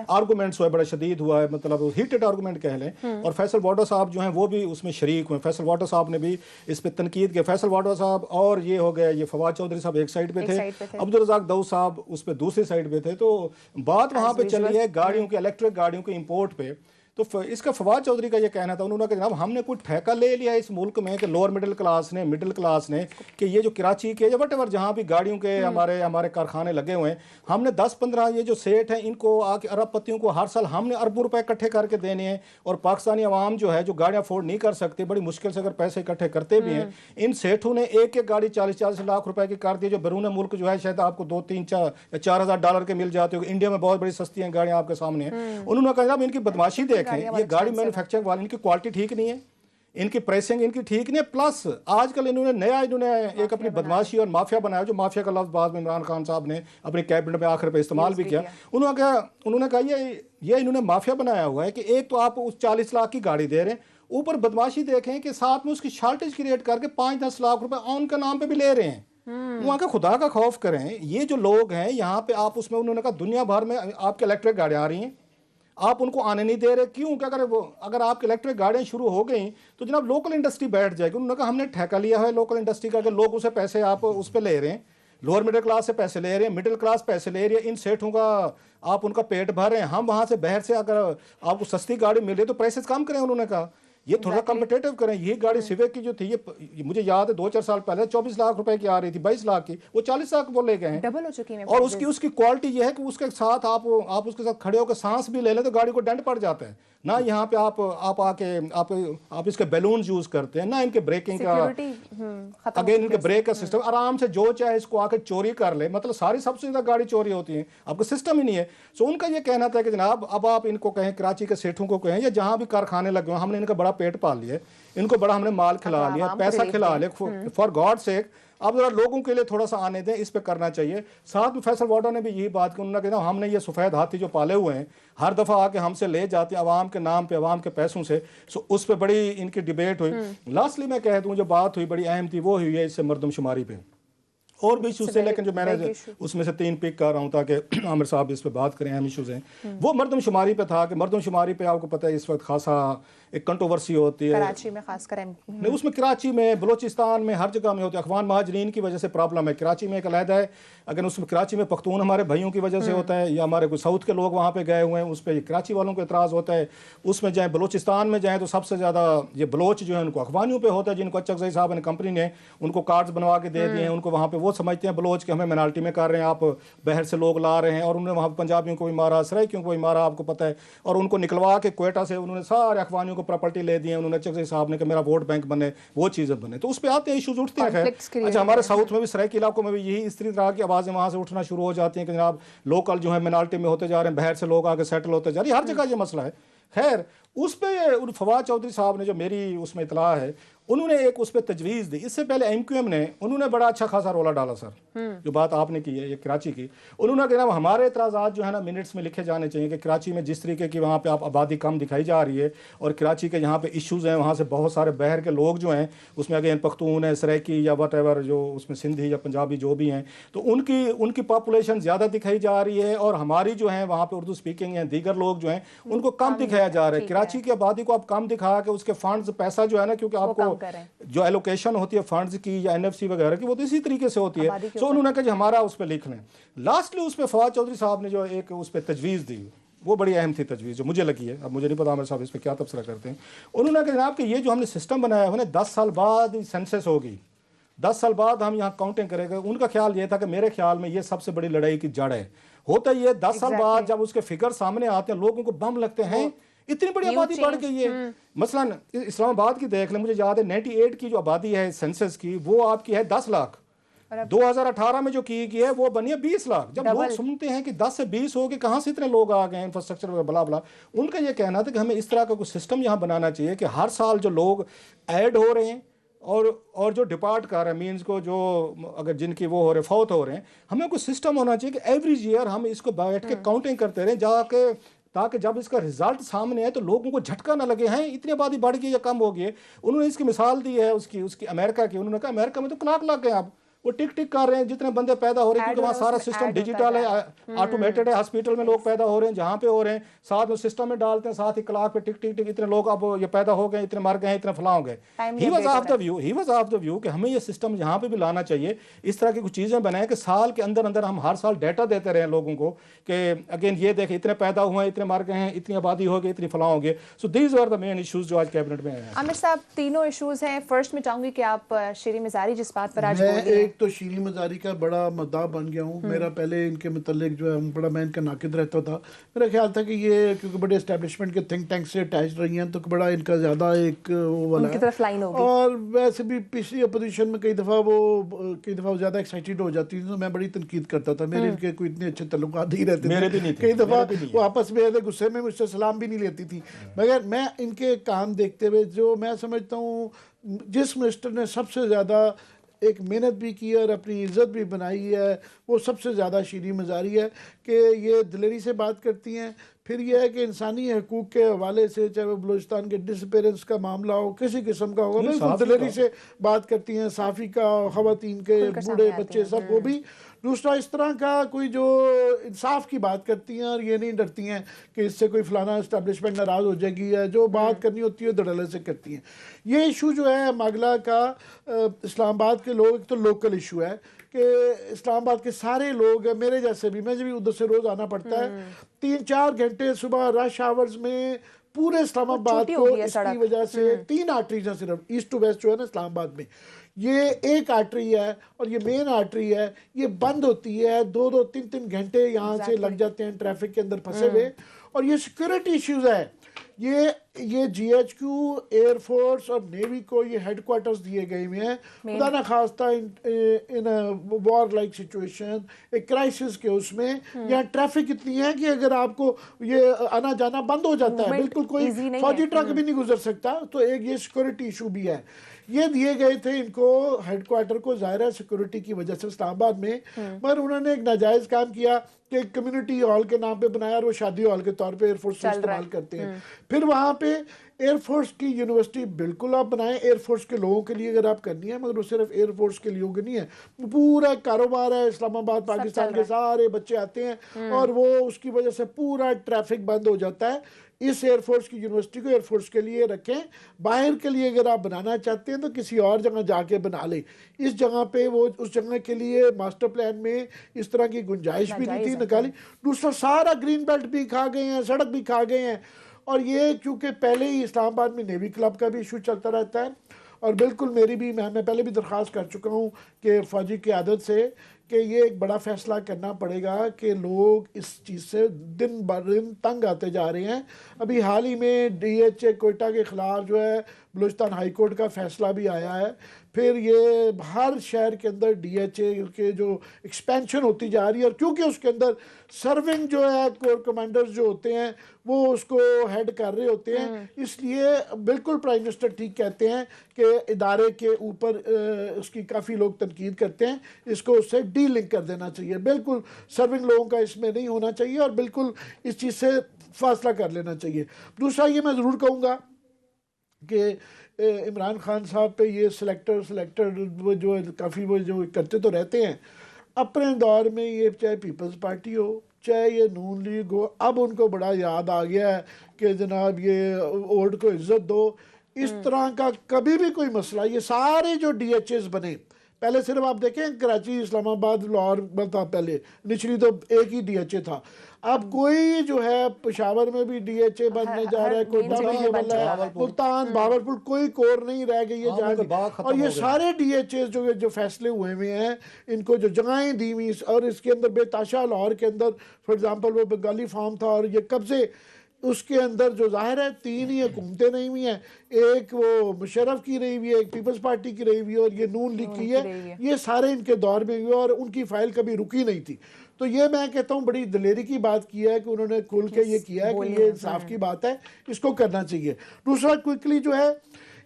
आर्गूमेंट्स हुए, बड़ा शदीद हुआ है, मतलब हीटेड आर्गूमेंट कह लें। और फैसल वाडा साहब जो हैं वो भी उसमें शरीक हुए। फैसल वाडा साहब ने भी इस पर तनकीद किया। फैसल वाडा साहब और ये हो गया, ये फवाद चौधरी साहब एक साइड पे थे, अब्दुल रज़ाक दाऊद साहब उस पर दूसरी साइड पे थे। तो बात वहाँ पे चली है गाड़ियों की, इलेक्ट्रिक गाड़ियों के इम्पोर्ट पे। तो इसका फवाद चौधरी का ये कहना था, उन्होंने कहा जनाब हमने कोई ठेका ले लिया इस मुल्क में कि लोअर मिडिल क्लास ने कि ये जो कराची के या वटेवर जहाँ भी गाड़ियों के हमारे कारखाने लगे हुए हैं, हमने 10-15 ये जो सेठ हैं इनको आके अरबपतियों को हर साल हमने अरबों रुपए इकट्ठे करके देने हैं। और पाकिस्तानी अवाम जो है जो गाड़ियाँ अफोर्ड नहीं कर सकती, बड़ी मुश्किल से अगर पैसे इकट्ठे करते भी हैं, इन सेठों ने एक गाड़ी 40-40 लाख रुपए की कर दी, जो बैरून मुल्क जो है शायद आपको 2-3-4 के मिल जाते हो। इंडिया में बहुत बड़ी सस्ती हैं गाड़ियाँ आपके सामने हैं। उन्होंने कहा जनाब इनकी बदमाशी देखें, ये गाड़ी मैन्युफैक्चरिंग वाले, इनकी क्वालिटी ठीक नहीं है, इनकी प्रेसिंग इनकी ठीक नहीं है, प्लस आजकल इन्होंने एक अपनी बदमाशी और माफिया बनाया, जो माफिया का लफ्ज़ बाद में इमरान खान साहब ने अपनी कैबिनेट में आखिर पे इस्तेमाल भी किया। उन्होंने कहा ये इन्होंने माफिया बनाया हुआ है कि एक तो आप उस 40 लाख की गाड़ी दे रहे हैं, ऊपर बदमाशी देखें कि साथ में उसकी शॉर्टेज क्रिएट करके 5-10 लाख रुपए ऑन के नाम पे भी ले रहे हैं। वहाँ का खुदा का खौफ करें। ये जो लोग हैं यहाँ पे आप उसमें, उन्होंने कहा दुनिया भर में आपके इलेक्ट्रिक गाड़ियाँ आ रही हैं, आप उनको आने नहीं दे रहे, क्यों? क्या अगर आपकी इलेक्ट्रिक गाड़ियाँ शुरू हो गई तो जनाब लोकल इंडस्ट्री बैठ जाएगी। उन्होंने कहा हमने ठेका लिया है लोकल इंडस्ट्री का, अगर लोग उसे पैसे आप उस पर ले रहे हैं, लोअर मिडिल क्लास से पैसे ले रहे हैं, मिडिल क्लास पैसे ले रही है, इन सेठों का आप उनका पेट भर रहे हैं, हम वहाँ से बाहर से अगर आपको सस्ती गाड़ी मिल रही है तो प्राइसेस कम करें। उन्होंने कहा ये थोड़ा कम्पिटेटिव करें। ये गाड़ी सिविक की जो थी, ये मुझे याद है 2-4 साल पहले 24 लाख रुपए की आ रही थी, 22 लाख की, वो 40 लाख वो ले गए हैं, डबल हो चुकी है। और उसकी क्वालिटी ये है कि उसके साथ आप उसके साथ खड़े होकर सांस भी ले लें तो गाड़ी को डेंट पड़ जाता है ना। यहाँ पे आप आके आप इसके बैलून यूज करते हैं ना, इनके ब्रेकिंग का अगेन इनके ब्रेक का सिस्टम, आराम से जो चाहे इसको आके चोरी कर ले, मतलब सारी सबसे ज्यादा गाड़ी चोरी होती है, आपका सिस्टम ही नहीं है। सो उनका ये कहना था कि जनाब अब आप इनको कहें, कराची के सेठों को कहें या जहां भी कारखाने लगे, हमने इनका बड़ा पेट पाल लिया, इनको बड़ा हमने माल खिला लिया, पैसा खिला लिया, फॉर गॉड सेक अब जरा लोगों के लिए थोड़ा सा आने दें, इस पे करना चाहिए। साथ में फैसल वाडा ने भी यही बात की, उन्होंने कहा हमने ये सफ़ेद हाथी जो पाले हुए हैं हर दफ़ा आके हमसे ले जाते हैं अवाम के नाम पे, अवाम के पैसों से। सो उस पर बड़ी इनकी डिबेट हुई। लास्टली मैं कह दूँ जो बात हुई बड़ी अहम थी, वो हुई है इससे मरदमशुमारी पे और भी इशूज़ थे, लेकिन जो मैंने उसमें से 3 पिक कर रहा हूँ ताकि आमिर साहब इस पे बात करें, अहम इशूज़ हैं। वो मरदमशुमारी पे था कि मरदमशुमारी पे आपको पता है इस वक्त खासा एक कंट्रोवर्सी होती है कराची में, खासकर नहीं, उसमें कराची में, बलोचिस्तान में, हर जगह में होती है। अफगान महाजरीन की वजह से प्रॉब्लम है, कराची में एक अलहदा है। अगर उसमें कराची में पख्तून हमारे भाइयों की वजह से होता है, या हमारे कोई साउथ के लोग वहाँ पे गए हुए हैं, उस पर कराची वालों को एतराज़ होता है। उसमें जाएँ बलोचिस्तान में जाएँ तो सबसे ज़्यादा ये बलोच जो है उनको अफगानियों पर होता है, जिनको अचकज़ई साहब ने कंपनी ने उनको कार्ड्स बनवा के दे दिए हैं, उनको वहाँ पर वो समझते हैं बलोच के हमें मिनाल्टी में कर रहे हैं, आप बाहर से लोग ला रहे हैं, और उन्होंने वहाँ पर पंजाबियों को भी मारा, सराइकियों को भी मारा, आपको पता है, और उनको निकलवा के क्वेटा से उन्होंने सारे अफगानियों को प्रॉपर्टी ले दी, उन्होंने चकज़ई साहब ने कि मेरा वोट बैंक बने, वो चीज़ें बने। तो उस पर आते हैं, इशूज उठते हैं। खैर अच्छा, हमारे साउथ में भी सराइकी इलाकों में भी यही इस तरह की आवाज़ें वहाँ से उठना शुरू हो जाती हैं कि जनाब लोकल जो है मिनाल्टी में होते जा रहे हैं, बाहर से लोग आके सेटल होते जा रहे हैं, हर जगह ये मसला है। खैर उस पर फवाद चौधरी साहब ने, जो मेरी उसमें इतला है, उन्होंने एक उस पर तजवीज़ दी। इससे पहले MQM ने उन्होंने बड़ा अच्छा खासा रोला डाला सर, जो बात आपने की है ये कराची की। उन्होंने कहा हमारे एतराज़ात जो है ना मिनट्स में लिखे जाने चाहिए कि कराची में जिस तरीके की वहाँ पे आप आबादी कम दिखाई जा रही है, और कराची के यहाँ पे इश्यूज़ हैं, वहाँ से बहुत सारे बाहर के लोग जो हैं, उसमें अगेन पख्तून है, सराइकी या वट एवर, जो उसमें सिंधी या पंजाबी जो भी हैं, तो उनकी पॉपुलेशन ज़्यादा दिखाई जा रही है, और हमारी जो है वहाँ पर उर्दू स्पीकिंग हैं दीगर लोग जो हैं उनको कम दिखाया जा रहा है। कराची की आबादी को आप कम दिखा के उसके फंड्स, पैसा जो है ना, क्योंकि आपको जो एलोकेशन होती है फंड्स की या NFC वगैरह की, वो तो इसी तरीके से होती है। सो उन्होंने कहा हमारा उस पर लिख लें। लास्टली उस पर फवाद चौधरी साहब ने जो एक उस पर तजवीज़ दी, वो बड़ी अहम थी तजवीज़, जो मुझे लगी है। अब मुझे नहीं पता आमिर साहब इस पर क्या तबसरा करते हैं। उन्होंने कहा जनाब कि ये जो हमने सिस्टम बनाया है ना, 10 साल बाद सेंसस होगी, 10 साल बाद हम यहाँ काउंटिंग करेंगे। उनका ख्याल ये था कि मेरे ख्याल में ये सबसे बड़ी लड़ाई की जड़ है। होता ये 10 साल बाद जब उसके फिगर सामने आते हैं, लोगों को बम लगते हैं, इतनी बड़ी आबादी बढ़ गई है। मसलन इस्लामाबाद की देख लें, मुझे याद है 98 की जो आबादी है सेंसस की, वो आपकी है 10 लाख। 2018 में जो की गई है वो बनी है 20 लाख। जब लोग सुनते हैं कि 10 से 20 हो गए, कहाँ से इतने लोग आ गए, इंफ्रास्ट्रक्चर बला बला, उनका ये कहना था कि हमें इस तरह का कुछ सिस्टम यहाँ बनाना चाहिए कि हर साल जो लोग ऐड हो रहे हैं और जो डिपार्ट कर रहे हैं, मीन्स को जो अगर जिनकी वो हो रहे फौत हो रहे हैं, हमें कुछ सिस्टम होना चाहिए कि एवरी ईयर हम इसको बैठ के काउंटिंग करते रहें जाके, ताकि जब इसका रिजल्ट सामने आए तो लोगों को झटका ना लगे, हैं इतनी आबादी बढ़ गई या कम हो गई है। उन्होंने इसकी मिसाल दी है उसकी अमेरिका की। उन्होंने कहा अमेरिका में तो क्लॉक लग गए, आप वो टिक टिक कर रहे हैं, जितने बंदे पैदा हो रहे हैं, क्योंकि वहाँ सारा सिस्टम डिजिटल है, ऑटोमेटेड है। हॉस्पिटल में लोग पैदा हो रहे हैं, जहाँ पे हो रहे हैं साथ में सिस्टम में डालते हैं, साथ ही क्लॉक पे टिक टिक टिक, इतने लोग अब ये पैदा हो गए, इतने मर गए, इतने फला हो गए। He was of the view कि हमें ये सिस्टम यहाँ पे भी लाना चाहिए। इस तरह की कुछ चीज़ें बनाएं कि साल के अंदर अंदर हम हर साल डाटा देते रहे लोगों को कि अगेन ये देखें इतने पैदा हुए हैं, इतने मर गए हैं, इतनी आबादी हो गई, इतनी फला हो गई। So these are the main issues जो आज कैबिनेट में हैं। आमिर साहब, तीनों इशूज़ हैं। फर्स्ट में चाहूँगी कि आप शेरी मिजारी जिस बात पर आज मैं एक एक तो शीरी मज़ारी का बड़ा मद्दा बन गया हूँ। मेरा पहले इनके मतलब जो है बड़ा मैं इनका नाकिद रहता था। मेरा ख्याल था कि ये क्योंकि बड़े इस्टेब्लिशमेंट के थिंक टैंक से अटैच रही हैं तो बड़ा इनका ज़्यादा एक वो वाला उनकी है। तरफ लाइन होगी। और वैसे भी पिछली अपोजिशन में कई दफ़ा वो ज़्यादा एक्साइटेड हो जाती थी तो मैं बड़ी तनकीद करता था। मेरे इनके कोई इतने अच्छे तल्लुकात नहीं रहते मेरे थे। भी नहीं थे, कई दफ़ा मेरे भी नहीं वो आपस में ऐसे गुस्से में मुझसे सलाम भी नहीं लेती थी। मगर मैं इनके काम देखते हुए जो मैं समझता हूँ जिस मिनिस्टर ने सबसे ज़्यादा एक मेहनत भी की है और अपनी इज़्ज़त भी बनाई है वो सबसे ज़्यादा शीरी मज़ारी है कि ये दिलेरी से बात करती हैं। फिर यह है कि इंसानी हकूक़ के हवाले से चाहे वो बलूचिस्तान के डिसअपेरेंस का मामला हो किसी किस्म का होगा बिल्कुल दिलेरी से बात करती हैं। साफ़ी का, ख़वातीन के, बूढ़े बच्चे सबको भी। दूसरा इस तरह का कोई जो इंसाफ की बात करती हैं और ये नहीं डरती हैं कि इससे कोई फलाना इस्टेब्लिशमेंट नाराज़ हो जाएगी या जो बात करनी होती है धड़ल्ले से करती हैं। ये इशू जो है मागला का इस्लामाबाद के लोग तो लोकल इशू है कि इस्लामाबाद के सारे लोग मेरे जैसे भी मुझे भी उधर से रोज़ आना पड़ता है 3-4 घंटे सुबह रश आवर्स में पूरे इस्लामाबाद को इसकी वजह से 3 आर्टरीज हैं सिर्फ ईस्ट टू वेस्ट जो है ना इस्लामाबाद में। ये एक आर्टरी है और ये मेन आर्टरी है ये बंद होती है 2-2, 3-3 घंटे यहाँ से लग जाते हैं ट्रैफिक के अंदर फंसे हुए। और ये सिक्योरिटी इश्यूज है। ये GHQ एयरफोर्स और नेवी को ये हेडक्वार्टर्स दिए गए हुए हैं खुदा ना खास्ता इन वॉर लाइक सिचुएशन एक क्राइसिस के उसमें यहाँ ट्रैफिक इतनी है कि अगर आपको ये आना जाना बंद हो जाता है बिल्कुल कोई फौजी ट्रक भी नहीं गुजर सकता। तो एक ये सिक्योरिटी इशू भी है। ये दिए गए थे इनको हेडक्वार्टर को ज़ाहिर है सिक्योरिटी की वजह से इस्लामाबाद में मगर उन्होंने एक नाजायज़ काम किया कि कम्युनिटी हॉल के नाम पे बनाया और वो शादी हॉल के तौर पे एयरफोर्स इस्तेमाल करते हैं। फिर वहाँ पे एयरफोर्स की यूनिवर्सिटी बिल्कुल आप बनाएं एयरफोर्स के लोगों के लिए अगर आप करनी है मगर वो सिर्फ एयरफोर्स के लिए नहीं है पूरा कारोबार है। इस्लामाबाद पाकिस्तान के सारे बच्चे आते हैं और वो उसकी वजह से पूरा ट्रैफिक बंद हो जाता है। इस एयरफोर्स की यूनिवर्सिटी को एयरफोर्स के लिए रखें। बाहर के लिए अगर आप बनाना चाहते हैं तो किसी और जगह जाके बना लें। इस जगह पे वो उस जगह के लिए मास्टर प्लान में इस तरह की गुंजाइश भी नहीं थी निकाली। दूसरा सारा ग्रीन बेल्ट भी खा गए हैं सड़क भी खा गए हैं। और ये क्योंकि पहले ही इस्लामाबाद में नेवी क्लब का भी इशू चलता रहता है और बिल्कुल मेरी भी मैं पहले भी दरख्वास्त कर चुका हूँ कि फ़ौजी क़यादत से कि ये एक बड़ा फ़ैसला करना पड़ेगा कि लोग इस चीज़ से दिन ब दिन तंग आते जा रहे हैं। अभी हाल ही में DHA कोयटा के ख़िलाफ़ जो है बलूचिस्तान हाई कोर्ट का फ़ैसला भी आया है। फिर ये हर शहर के अंदर DHA के जो एक्सपेंशन होती जा रही है और क्योंकि उसके अंदर सर्विंग जो है कोर कमांडर्स जो होते हैं वो उसको हेड कर रहे होते हैं इसलिए बिल्कुल प्राइम मिनिस्टर ठीक कहते हैं कि इदारे के ऊपर उसकी काफ़ी लोग तनकीद करते हैं इसको उससे डी-लिंक कर देना चाहिए। बिल्कुल सर्विंग लोगों का इसमें नहीं होना चाहिए और बिल्कुल इस चीज़ से फासला कर लेना चाहिए। दूसरा ये मैं ज़रूर कहूँगा कि इमरान खान साहब पे ये सिलेक्टर वो जो काफ़ी वो जो करते तो रहते हैं अपने दौर में ये चाहे पीपल्स पार्टी हो चाहे ये नून लीग हो अब उनको बड़ा याद आ गया है कि जनाब ये वोट को इज्जत दो। इस तरह का कभी भी कोई मसला ये सारे जो DHAs बने पहले सिर्फ आप देखें कराची इस्लामाबाद लाहौर था पहले निचली तो एक ही DHA था। अब कोई जो है पेशावर में भी DHA बनने जा रहा है कोयटा में ये बन रहा है मुल्तान भावलपुर कोई कोर नहीं रह गई है जहाँ और ये सारे DHAs जो फैसले हुए हुए हैं इनको जो जगहें दी हुई और इसके अंदर बेताशा लाहौर के अंदर फॉर एग्जांपल वो बंगाली फार्म था और ये कब्जे उसके अंदर जो जाहिर है 3 ही हुकूमतें नहीं हुई हैं एक वो मुशर्रफ की रही हुई है एक पीपल्स पार्टी की रही हुई है और ये नून लीग की है। ये सारे इनके दौर में हुए और उनकी फाइल कभी रुकी नहीं थी। तो ये मैं कहता हूँ बड़ी दिलेरी की बात की है कि उन्होंने खुल के ये किया है कि ये इंसाफ की बात है इसको करना चाहिए। दूसरा क्विकली जो है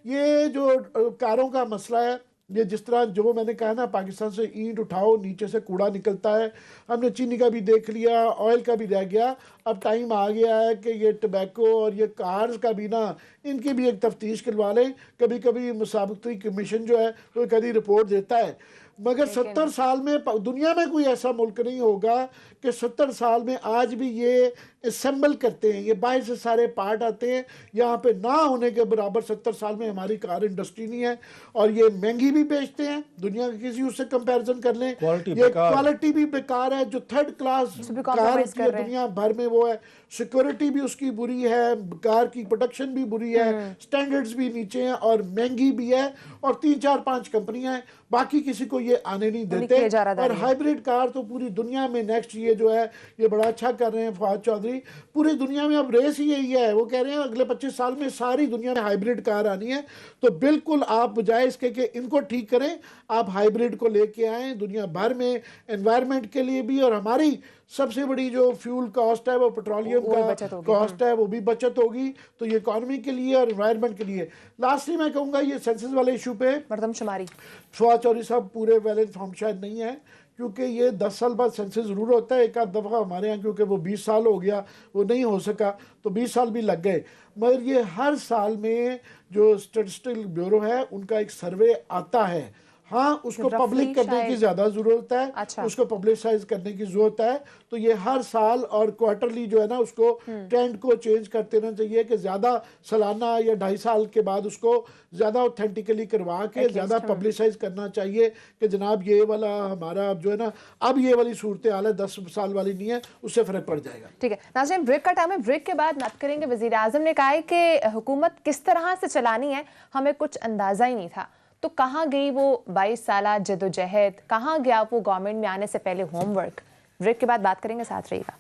ये जो कारों का मसला है ये जिस तरह जो मैंने कहा ना पाकिस्तान से ईंट उठाओ नीचे से कूड़ा निकलता है। हमने चीनी का भी देख लिया ऑयल का भी रह गया। अब टाइम आ गया है कि ये टबैको और ये कार्स का भी ना इनकी भी एक तफ्तीश करवा लें। कभी कभी मुसाबकती कमीशन जो है वो कभी रिपोर्ट देता है मगर 70 साल में दुनिया में कोई ऐसा मुल्क नहीं होगा कि 70 साल में आज भी ये असेंबल करते हैं, ये बाहर से सारे पार्ट आते हैं। यहाँ पे ना होने के बराबर 70 साल में हमारी कार इंडस्ट्री नहीं है, और ये महंगी भी बेचते हैं, दुनिया के किसी उससे कंपैरिजन कर लें, ये क्वालिटी भी बेकार है। जो थर्ड क्लास कार होती है दुनिया भर में वो है, सिक्योरिटी भी उसकी बुरी है, कार की प्रोडक्शन भी बुरी है, स्टैंडर्ड्स भी नीचे हैं और महंगी भी है, और 3-4-5 कंपनियां हैं, बाकी किसी को ये आने नहीं देते। और हाइब्रिड कार तो पूरी दुनिया में नेक्स्ट ये जो है ये बड़ा अच्छा कर रहे हैं फवाद चौधरी, पूरी दुनिया में अब रेस ही यही है। वो कह रहे हैं अगले 25 साल में सारी दुनिया में हाइब्रिड कार आनी है। तो बिल्कुल आप बजाय इसके कि इनको ठीक करें, आप हाइब्रिड को लेके आएँ, दुनिया भर में एनवायरनमेंट के लिए भी, और हमारी सबसे बड़ी जो फ्यूल कॉस्ट है वो पेट्रोलियम का कॉस्ट है, वो भी बचत होगी। तो ये इकॉनमी के लिए और एनवायरनमेंट के लिए। लास्टली मैं कहूँगा ये सेंसस वाले इशू पे मरदमशुमारी फवाद चौधरी साहब पूरे वेल इन्फॉर्म शायद नहीं है, क्योंकि ये 10 साल बाद सेंसस ज़रूर होता है। एक आध दफ़ा हमारे यहाँ क्योंकि वो 20 साल हो गया, वो नहीं हो सका, तो 20 साल भी लग गए। मगर ये हर साल में जो स्टैटिस्टिकल ब्यूरो है उनका एक सर्वे आता है। हाँ, उसको पब्लिक करने की ज़्यादा ज़रूरत है। अच्छा। उसको पब्लिसाइज करने की ज़रूरत है। तो ये हर साल और क्वार्टरली जो है ना उसको ट्रेंड को चेंज करते रहना चाहिए, कि ज़्यादा सालाना या 2.5 साल के बाद उसको ज़्यादा ऑथेंटिकली करवा के ज़्यादा पब्लिसाइज करना चाहिए कि जनाब ये वाला हमारा जो है ना अब ये वाली सूरत हाल है, 10 साल वाली नहीं है, उससे फ़र्क पड़ जाएगा। ठीक है नाज़रीन, ब्रेक का टाइम है, ब्रेक के बाद बात करेंगे। वज़ीर आज़म ने कहा है कि हुकूमत किस तरह से चलानी है हमें कुछ अंदाज़ा ही नहीं था। तो कहाँ गई वो 22 साल जदोजहद, कहाँ गया वो गवर्नमेंट में आने से पहले होमवर्क? ब्रेक के बाद बात करेंगे, साथ रहिएगा।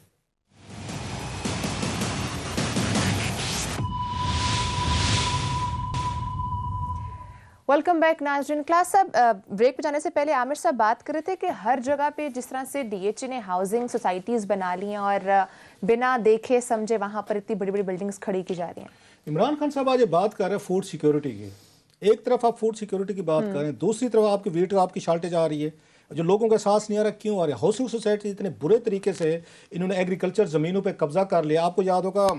वेलकम बैक नाज़रीन। क्लास साहब, ब्रेक पे जाने से पहले आमिर साहब बात कर रहे थे कि हर जगह पे जिस तरह से डीएचए ने हाउसिंग सोसाइटीज़ बना ली हैं और बिना देखे समझे वहाँ पर इतनी बड़ी बड़ी बिल्डिंग्स खड़ी की जा रही हैं। इमरान खान साहब आज ये बात कर रहे हैं फूड सिक्योरिटी की। एक तरफ आप फूड सिक्योरिटी की बात कर रहे हैं, दूसरी तरफ आपकी वीट आपकी शॉर्टेज आ रही है, जो लोगों का एहसास नहीं आ रहा क्यों आ रही है। हाउसिंग सोसाइटी इतने बुरे तरीके से इन्होंने एग्रीकल्चर ज़मीनों पे कब्जा कर लिया। आपको याद होगा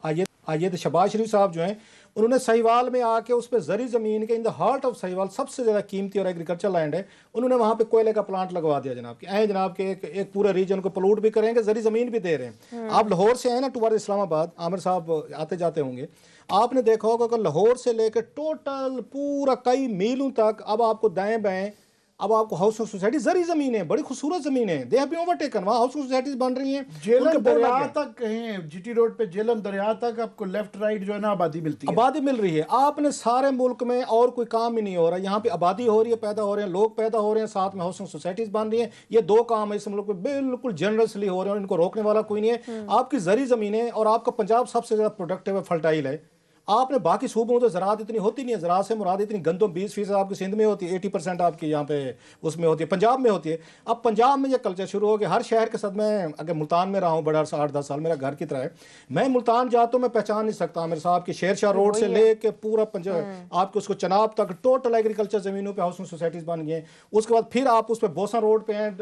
आयत शहबाज शरीफ साहब जो हैं उन्होंने सहीवाल में आके उस पर जरी ज़मीन के in the heart of Sahiwal सबसे ज़्यादा कीमती और एग्रीकल्चर लैंड है, उन्होंने वहाँ पे कोयले का प्लांट लगवा दिया जनाब के। आए जनाब के एक पूरे रीजन को पोल्यूट भी करेंगे, जरी ज़मीन भी दे रहे हैं। आप लाहौर से आए ना टुवर्ड इस्लामाबाद, आमिर साहब आते जाते होंगे, आपने देखा होगा कि लाहौर से लेकर टोटल पूरा कई मीलों तक अब आपको दाएं बाएं अब आपको हाउसिंग सोसाइटी जरी ज़मीन है, बड़ी खूबसूरत ज़मीन है, दे हैव बीन ओवरटेकन, वहाँ हाउसिंग सोसाइटीज बन रही हैं। जेलम दरिया तक कहें, जीटी रोड पे जेलम दरिया तक आपको लेफ्ट राइट जो है ना आबादी मिलती है, आबादी मिल रही है। आपने सारे मुल्क में और कोई काम ही नहीं हो रहा, यहाँ पे आबादी हो रही है, पैदा हो रहे हैं, लोग पैदा हो रहे हैं, साथ में हाउसिंग सोसाइटीज बन रही हैं। ये दो काम है इस मुल्क में बिल्कुल जनरसली हो रहे हैं, इनको रोकने वाला कोई नहीं है। आपकी जरी ज़मीन है और आपका पंजाब सबसे ज़्यादा प्रोडक्टिव है, फर्टाइल है। आपने बाकी सूबों में तो ज़राअत इतनी होती नहीं है, ज़राअत से मुराद इतनी गंदम 20% आपकी सिंध में होती है, 80% आपकी यहाँ पे उसमें होती है, पंजाब में होती है। अब पंजाब में ये कल्चर शुरू हो गया, हर शहर के साथ। मैं अगर मुल्तान में रहा हूँ बड़ा 8-10 साल, मेरा घर की तरह है, मैं मुल्तान जाता हूँ मैं पहचान नहीं सकता मेरे साहब की शेरशाह रोड से ले के पूरा पंजाब आपके उसको चनाब तक टोटल एग्रीकल्चर ज़मीनों पर हाउसिंग सोसाइटीज़ बन गई हैं। उसके बाद फिर आप उस पर बोसा रोड पे हैं,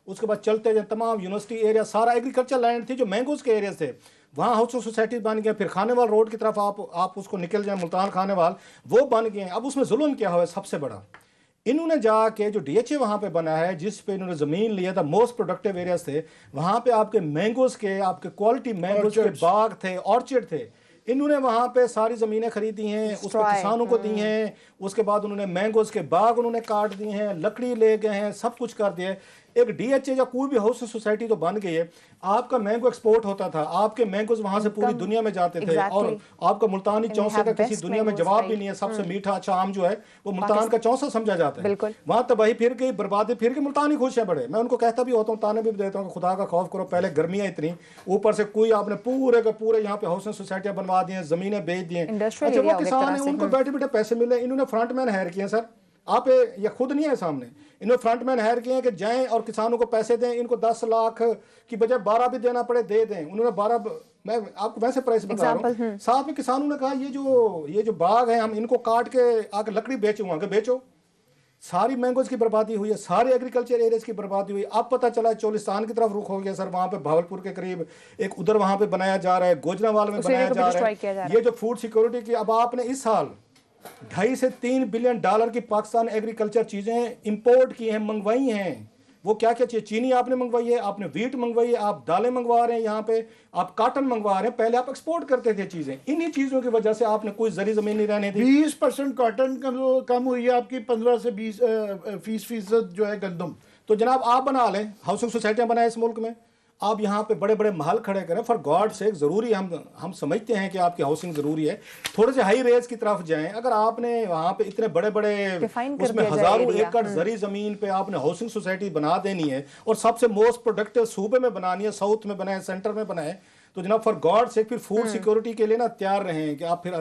उसके बाद चलते जाए तमाम यूनिवर्सिटी एरिया सारा एग्रीकल्चर लैंड थी जो मैंगोज के एरिया थे, वहाँ हाउसिंग सोसाइटीज बन गए। फिर खानेवाल रोड की तरफ आप उसको निकल जाए, मुल्तान खानेवाल, वो बन गए। अब उसमें जुल्म क्या हुआ है सबसे बड़ा, इन्होंने जाके जो डीएचए वहाँ पे बना है, जिस पे इन्होंने ज़मीन लिया था, मोस्ट प्रोडक्टिव एरियाज थे, वहाँ पे आपके मैंगोज के आपके क्वालिटी मैंगोज के बाग थे, ऑर्चर्ड थे। इन्होंने वहाँ पे सारी ज़मीनें खरीदी हैं, उस पर किसानों को दी हैं। उसके बाद उन्होंने मैंगोज के बाग उन्होंने काट दिए हैं, लकड़ी ले गए हैं, सब कुछ कर दिया है। एक डीएचए या कोई भी हाउसिंग सोसाइटी तो बन गई है। आपका मैंगो एक्सपोर्ट होता था, आपके मैंगोज वहां से पूरी दुनिया में जाते थे। और आपका मुल्तानी चौसे का किसी दुनिया में जवाब भी नहीं है। सबसे मीठा अच्छा आम जो है वो मुल्तान का चौसा समझा जाता है। वहां तबाही फिर गई, बर्बादी फिर गई, मुल्तानी खुश है बड़े। मैं उनको कहता भी होता हूँ, ताने भी देता हूँ, खुदा का खौफ करो, पहले गर्मियाँ इतनी, ऊपर से कोई आपने पूरे के पूरे यहाँ पे हाउसिंग सोसाइटियाँ बनवा दी हैं, जमीनें बेच दी हैं। अच्छा वो किसान है, उनको बैठे बैठे पैसे मिले, इन्होंने फ्रंटमैन हायर किए सर। आप ये खुद नहीं है सामने, इन्होंने फ्रंटमैन हायर किए हैं कि जाएं और किसानों को पैसे दें, इनको 10 लाख की बजाय 12 भी देना पड़े दे दें। उन्होंने 12, मैं आपको वैसे प्राइस बता रहा हूँ। साथ में किसानों ने कहा ये जो बाग है हम इनको काट के आके लकड़ी बेचो, वहाँ के बेचो। सारी मैंगोज की बर्बादी हुई है, सारे एग्रीकल्चर एरियाज की बर्बादी हुई। अब पता चला चोलिस्तान की तरफ रुख हो गया सर, वहाँ पे भावलपुर के करीब एक उधर वहाँ पे बनाया जा रहा है, गोजरावाल में बनाया जा रहा है। ये जो फूड सिक्योरिटी की, अब आपने इस साल 2.5 से 3 बिलियन डॉलर की पाकिस्तान एग्रीकल्चर चीजें इंपोर्ट की हैं, मंगवाई हैं। वो क्या क्या चाहिए, चीनी आपने मंगवाई है, आपने वीट मंगवाई है, आप दालें मंगवा रहे हैं, यहाँ पे आप काटन मंगवा रहे हैं। पहले आप एक्सपोर्ट करते थे चीजें, इन्हीं चीजों की वजह से आपने कोई जरी जमीन नहीं रहने दी। 20% कॉटन कम हुई है आपकी, 15 से 20% जो है गंदम। तो जनाब आप बना लें, हाउसिंग सोसाइटियां बनाए इस मुल्क में, आप यहाँ पे बड़े बड़े महल खड़े करें। फॉर गॉड से जरूरी, हम समझते हैं कि आपकी हाउसिंग जरूरी है, थोड़े से हाई रेज की तरफ जाएं। अगर आपने वहाँ पे इतने बड़े बड़े उसमें हजारों एकड़ जरी जमीन पे आपने हाउसिंग सोसाइटी बना देनी है और सबसे मोस्ट प्रोडक्टिव सूबे में बनानी है, साउथ में बनाए, सेंटर में बनाए, तो जनाब फॉर गॉड से फिर फूड सिक्योरिटी के लिए ना तैयार रहें कि आप फिर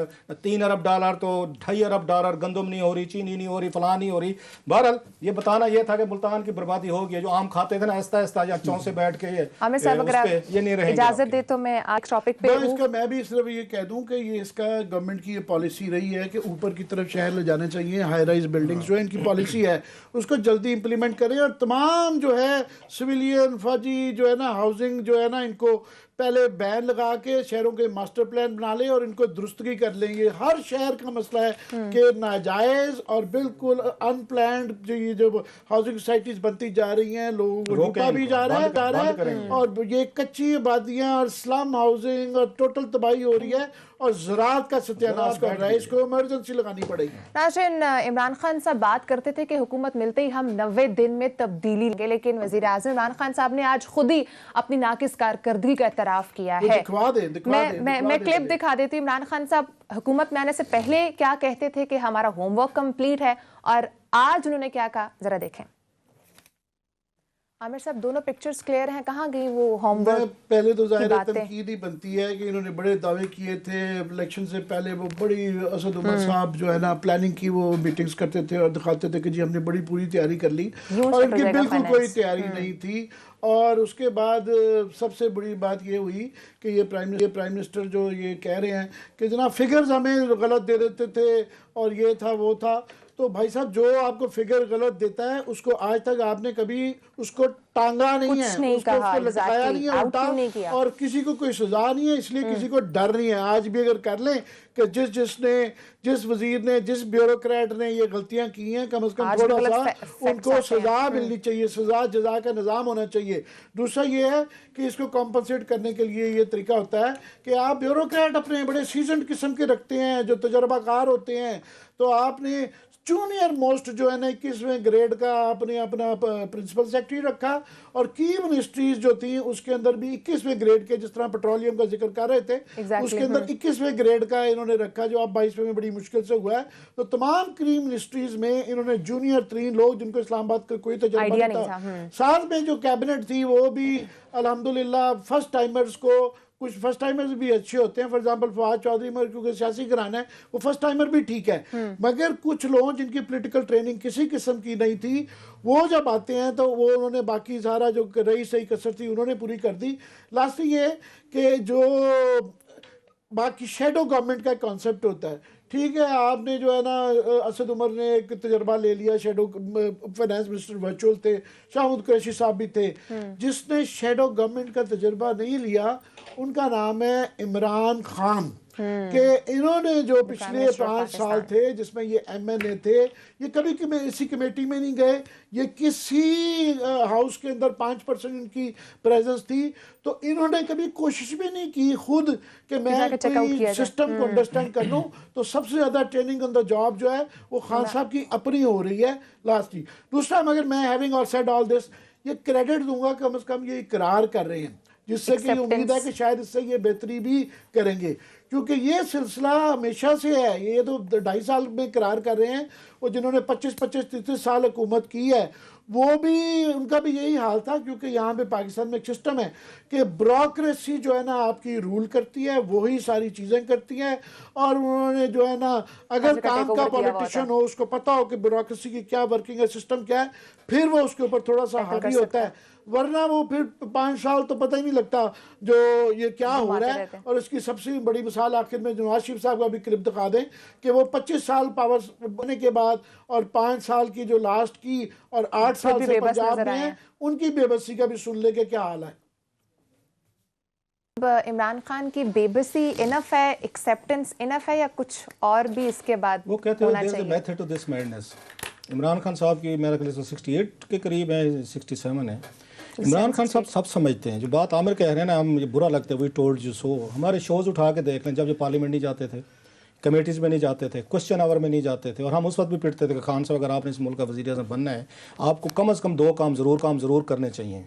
$3 अरब तो $2.5 अरब गंदम नहीं हो रही, चीनी नहीं हो रही, फलां नहीं हो रही। बहरहाल ये बताना ये था कि मुल्तान की बर्बादी हो गई, जो आम खाते थे ना आहिस्ता आहिस्ता या चौंसे बैठ के आमिर साहब अगर आप ये नहीं रहेंगे। इजाजत दे तो मैं आज टॉपिक पे इसका मैं भी सिर्फ ये कह दूं कि ये इसका गवर्नमेंट की ये पॉलिसी रही है कि ऊपर की तरफ शहर ले जाने चाहिए, हाई राइज बिल्डिंग्स जो है इनकी पॉलिसी है, उसको जल्दी इंप्लीमेंट करें और तमाम जो है सिविलियन फौजी जो है ना हाउसिंग जो है ना इनको पहले बैन लगा के शहरों के मास्टर प्लान बना लें और इनको दुरुस्तगी कर लेंगे। हर शहर का मसला है कि नाजायज और बिल्कुल अनप्लान्ड जो ये जो हाउसिंग सोसाइटीज बनती जा रही हैं, लोगों को रोका भी जा रहा है और ये कच्ची आबादियां और स्लम हाउसिंग और टोटल तबाही हो रही है और ज़राअत का सत्यानाश कर रहा है। इसको इमरजेंसी लगानी पड़ेगी। नाज़रीन, इमरान खान साहब बात करते थे कि हुकूमत मिलते ही हम 90 दिन में तब्दीली लेंगे, लेकिन वज़ीर आज़म इमरान खान साहब ने आज खुद ही अपनी नाकिस कारकर्दगी का एतराफ़ किया है। मैं क्लिप दिखा देती हूँ। इमरान खान साहब हुकूमत में आने से पहले क्या कहते थे कि हमारा होमवर्क कंप्लीट है, और आज उन्होंने क्या कहा, जरा देखें। आमिर साहब, दोनों पिक्चर्स क्लियर हैं, कहाँ गई वो होमवर्क? पहले तो ज़ाहिर है तनकीद ही बनती है कि इन्होंने बड़े दावे किए थे इलेक्शन से पहले। वो बड़ी असद उमर साहब जो है ना प्लानिंग की, वो मीटिंग्स करते थे और दिखाते थे कि जी हमने बड़ी पूरी तैयारी कर ली, और इनकी बिल्कुल कोई तैयारी नहीं थी। और उसके बाद सबसे बड़ी बात ये हुई कि ये प्राइम मिनिस्टर जो ये कह रहे हैं कि जनाब फिगर्स हमें गलत दे देते थे और ये था वो था। तो भाई साहब, जो आपको फिगर गलत देता है उसको आज तक आपने कभी उसको टांगा नहीं है, उसको लटकाया नहीं है उल्टा, और किसी को कोई सजा नहीं है, इसलिए किसी को डर नहीं है। आज भी अगर कर लें कि जिस वजीर ने, जिस ब्यूरोक्रेट ने ये गलतियां की हैं, कम से कम थोड़ा सा उनको सजा मिलनी चाहिए, सजा जजा का निज़ाम होना चाहिए। दूसरा ये है कि इसको कॉम्पनसेट करने के लिए ये तरीका होता है कि आप ब्यूरोक्रेट अपने बड़े सीजन किस्म के रखते हैं जो तजर्बाकार होते हैं, तो आपने जूनियर मोस्ट जो है ना 21वें ग्रेड का आपने अपना प्रिंसिपल सेक्रेटरी रखा, और की मिनिस्ट्रीज जो थी उसके अंदर भी 21वें ग्रेड के, जिस तरह पेट्रोलियम का जिक्र कर रहे थे उसके अंदर 21वें ग्रेड का इन्होंने रखा, जो अब 22वें में बड़ी मुश्किल से हुआ है। तो तमाम की मिनिस्ट्रीज में इन्होंने जूनियर 3 लोग जिनको इस्लामाबाद का कोई तजुर्बा नहीं था। साथ में जो कैबिनेट थी वो भी अल्हम्दुलिल्लाह फर्स्ट टाइमर्स को, कुछ फर्स्ट टाइमर्स भी अच्छे होते हैं, फॉर एग्जांपल फवाद चौधरी, मगर क्योंकि सियासी घराना है वो फर्स्ट टाइमर भी ठीक है, मगर कुछ लोग जिनकी पॉलिटिकल ट्रेनिंग किसी किस्म की नहीं थी, वो जब आते हैं तो वो उन्होंने बाकी सारा जो रही सही कसर थी उन्होंने पूरी कर दी। लास्ट ये कि जो बाकी शेडो गवर्नमेंट का कॉन्सेप्ट होता है, ठीक है, आपने जो है ना असद उमर ने एक तजर्बा ले लिया, शेडो फाइनेंस मिनिस्टर वर्चुअल थे, शाहमूद कुरैशी साहब भी थे। जिसने शेडो गवर्नमेंट का तजर्बा नहीं लिया उनका नाम है इमरान खान, कि इन्होंने जो पिछले 5 साल थे जिसमें ये MNA थे, ये कभी इसी कमेटी में नहीं गए, ये किसी हाउस के अंदर 5% इनकी प्रेजेंस थी, तो इन्होंने कभी कोशिश भी नहीं की खुद कि मैं कोई सिस्टम को अंडरस्टैंड कर लूँ। तो सबसे ज़्यादा ट्रेनिंग ऑन द जॉब जो है वो खान साहब की अपनी हो रही है लास्ट ही। दूसरा, मगर मैं having all said all this, ये क्रेडिट दूंगा कम से कम ये इकरार कर रहे हैं, जिससे कि उम्मीद है कि शायद इससे ये बेहतरी भी करेंगे, क्योंकि ये सिलसिला हमेशा से है। ये तो 2.5 साल में करार कर रहे हैं, और जिन्होंने 25-30 साल हुकूमत की है वो भी, उनका भी यही हाल था, क्योंकि यहाँ पे पाकिस्तान में एक सिस्टम है कि ब्यूरोक्रेसी जो है ना आपकी रूल करती है, वही सारी चीज़ें करती हैं, और उन्होंने जो है ना अगर काम का पॉलिटिशियन हो, उसको पता हो कि ब्यूरोक्रेसी की क्या वर्किंग है, सिस्टम क्या है, फिर वो उसके ऊपर थोड़ा सा हावी होता है, वरना वो फिर 5 साल तो पता ही नहीं लगता जो ये क्या हो रहा है। और इसकी सबसे बड़ी मिसाल आखिर में नवाज शरीफ साहब का भी क्लिप दिखा दें कि वो 25 साल पावर बनने के बाद और 5 साल की जो लास्ट की और 8 साल से पंजाब में है, उनकी बेबसी का भी सुन ले के क्या हाल है। इमरान खान की बेबसी इनफ है, एक्सेप्टेंस इनफ है, या कुछ और भी इसके बाद वो कहते हैं there is a method to this madness. Imran Khan sahab की मेरा ख्याल से 68 के करीब है, 67 है। इमरान खान साहब सब समझते हैं। जो बात आमिर कह रहे हैं ना, हम मुझे बुरा लगता है, वी टोल्ड यू सो। हमारे शोज़ उठा के देख लें, जब ये पार्लियामेंट नहीं जाते थे, कमेटीज़ में नहीं जाते थे, क्वेश्चन आवर में नहीं जाते थे, और हम उस वक्त भी पिटते थे कि खान साहब अगर आपने इस मुल्क का वज़ीर-ए-आज़म बनना है, आपको कम अज़ कम दो काम ज़रूर करने चाहिए।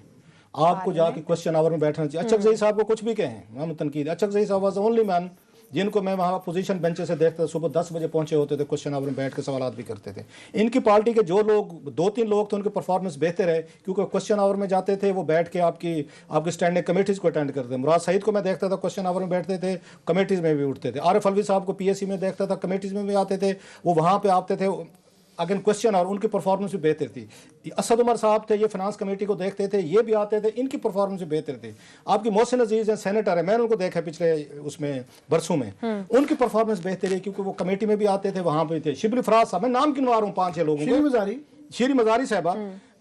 आपको जाके क्वेश्चन आवर में बैठना चाहिए। अचकज़ई साहब को कुछ भी कहें, हम तनकीद, अचकज़ई साहब वाज ओनली मैन जिनको मैं वहाँ पोजीशन बेंचेस से देखता था, सुबह 10 बजे पहुंचे होते थे, क्वेश्चन आवर में बैठ के सवाल भी करते थे। इनकी पार्टी के जो लोग 2-3 लोग थे, उनके परफॉर्मेंस बेहतर है, क्योंकि क्वेश्चन आवर में जाते थे, वो बैठ के आपकी स्टैंडिंग कमेटीज़ को अटेंड करते थे। मुराद सईद को मैं देखता था, क्वेश्चन आवर में बैठते थे, कमेटीज़ में भी उठते थे। आरिफ अलवी साहब को PSC में देखता था, कमेटीज़ में भी आते थे, वो वहाँ पर आते थे अगेन क्वेश्चन, और उनकी परफॉर्मेंस भी बेहतर थी। असद उमर साहब थे, ये फाइनेंस कमेटी को देखते थे, ये भी आते थे, इनकी परफॉर्मेंस भी बेहतर थी। आपकी मोहसिन अजीज हैं, सेनेटर है, मैंने उनको देखा है पिछले उसमें बरसों में, उनकी परफॉर्मेंस बेहतर है, क्योंकि वो कमेटी में भी आते थे, वहाँ पे थे। शिबली फराज साहब, मैं नाम गिनवा रहा हूँ 5-6 लोगों को। शीरी मजारी साहबा,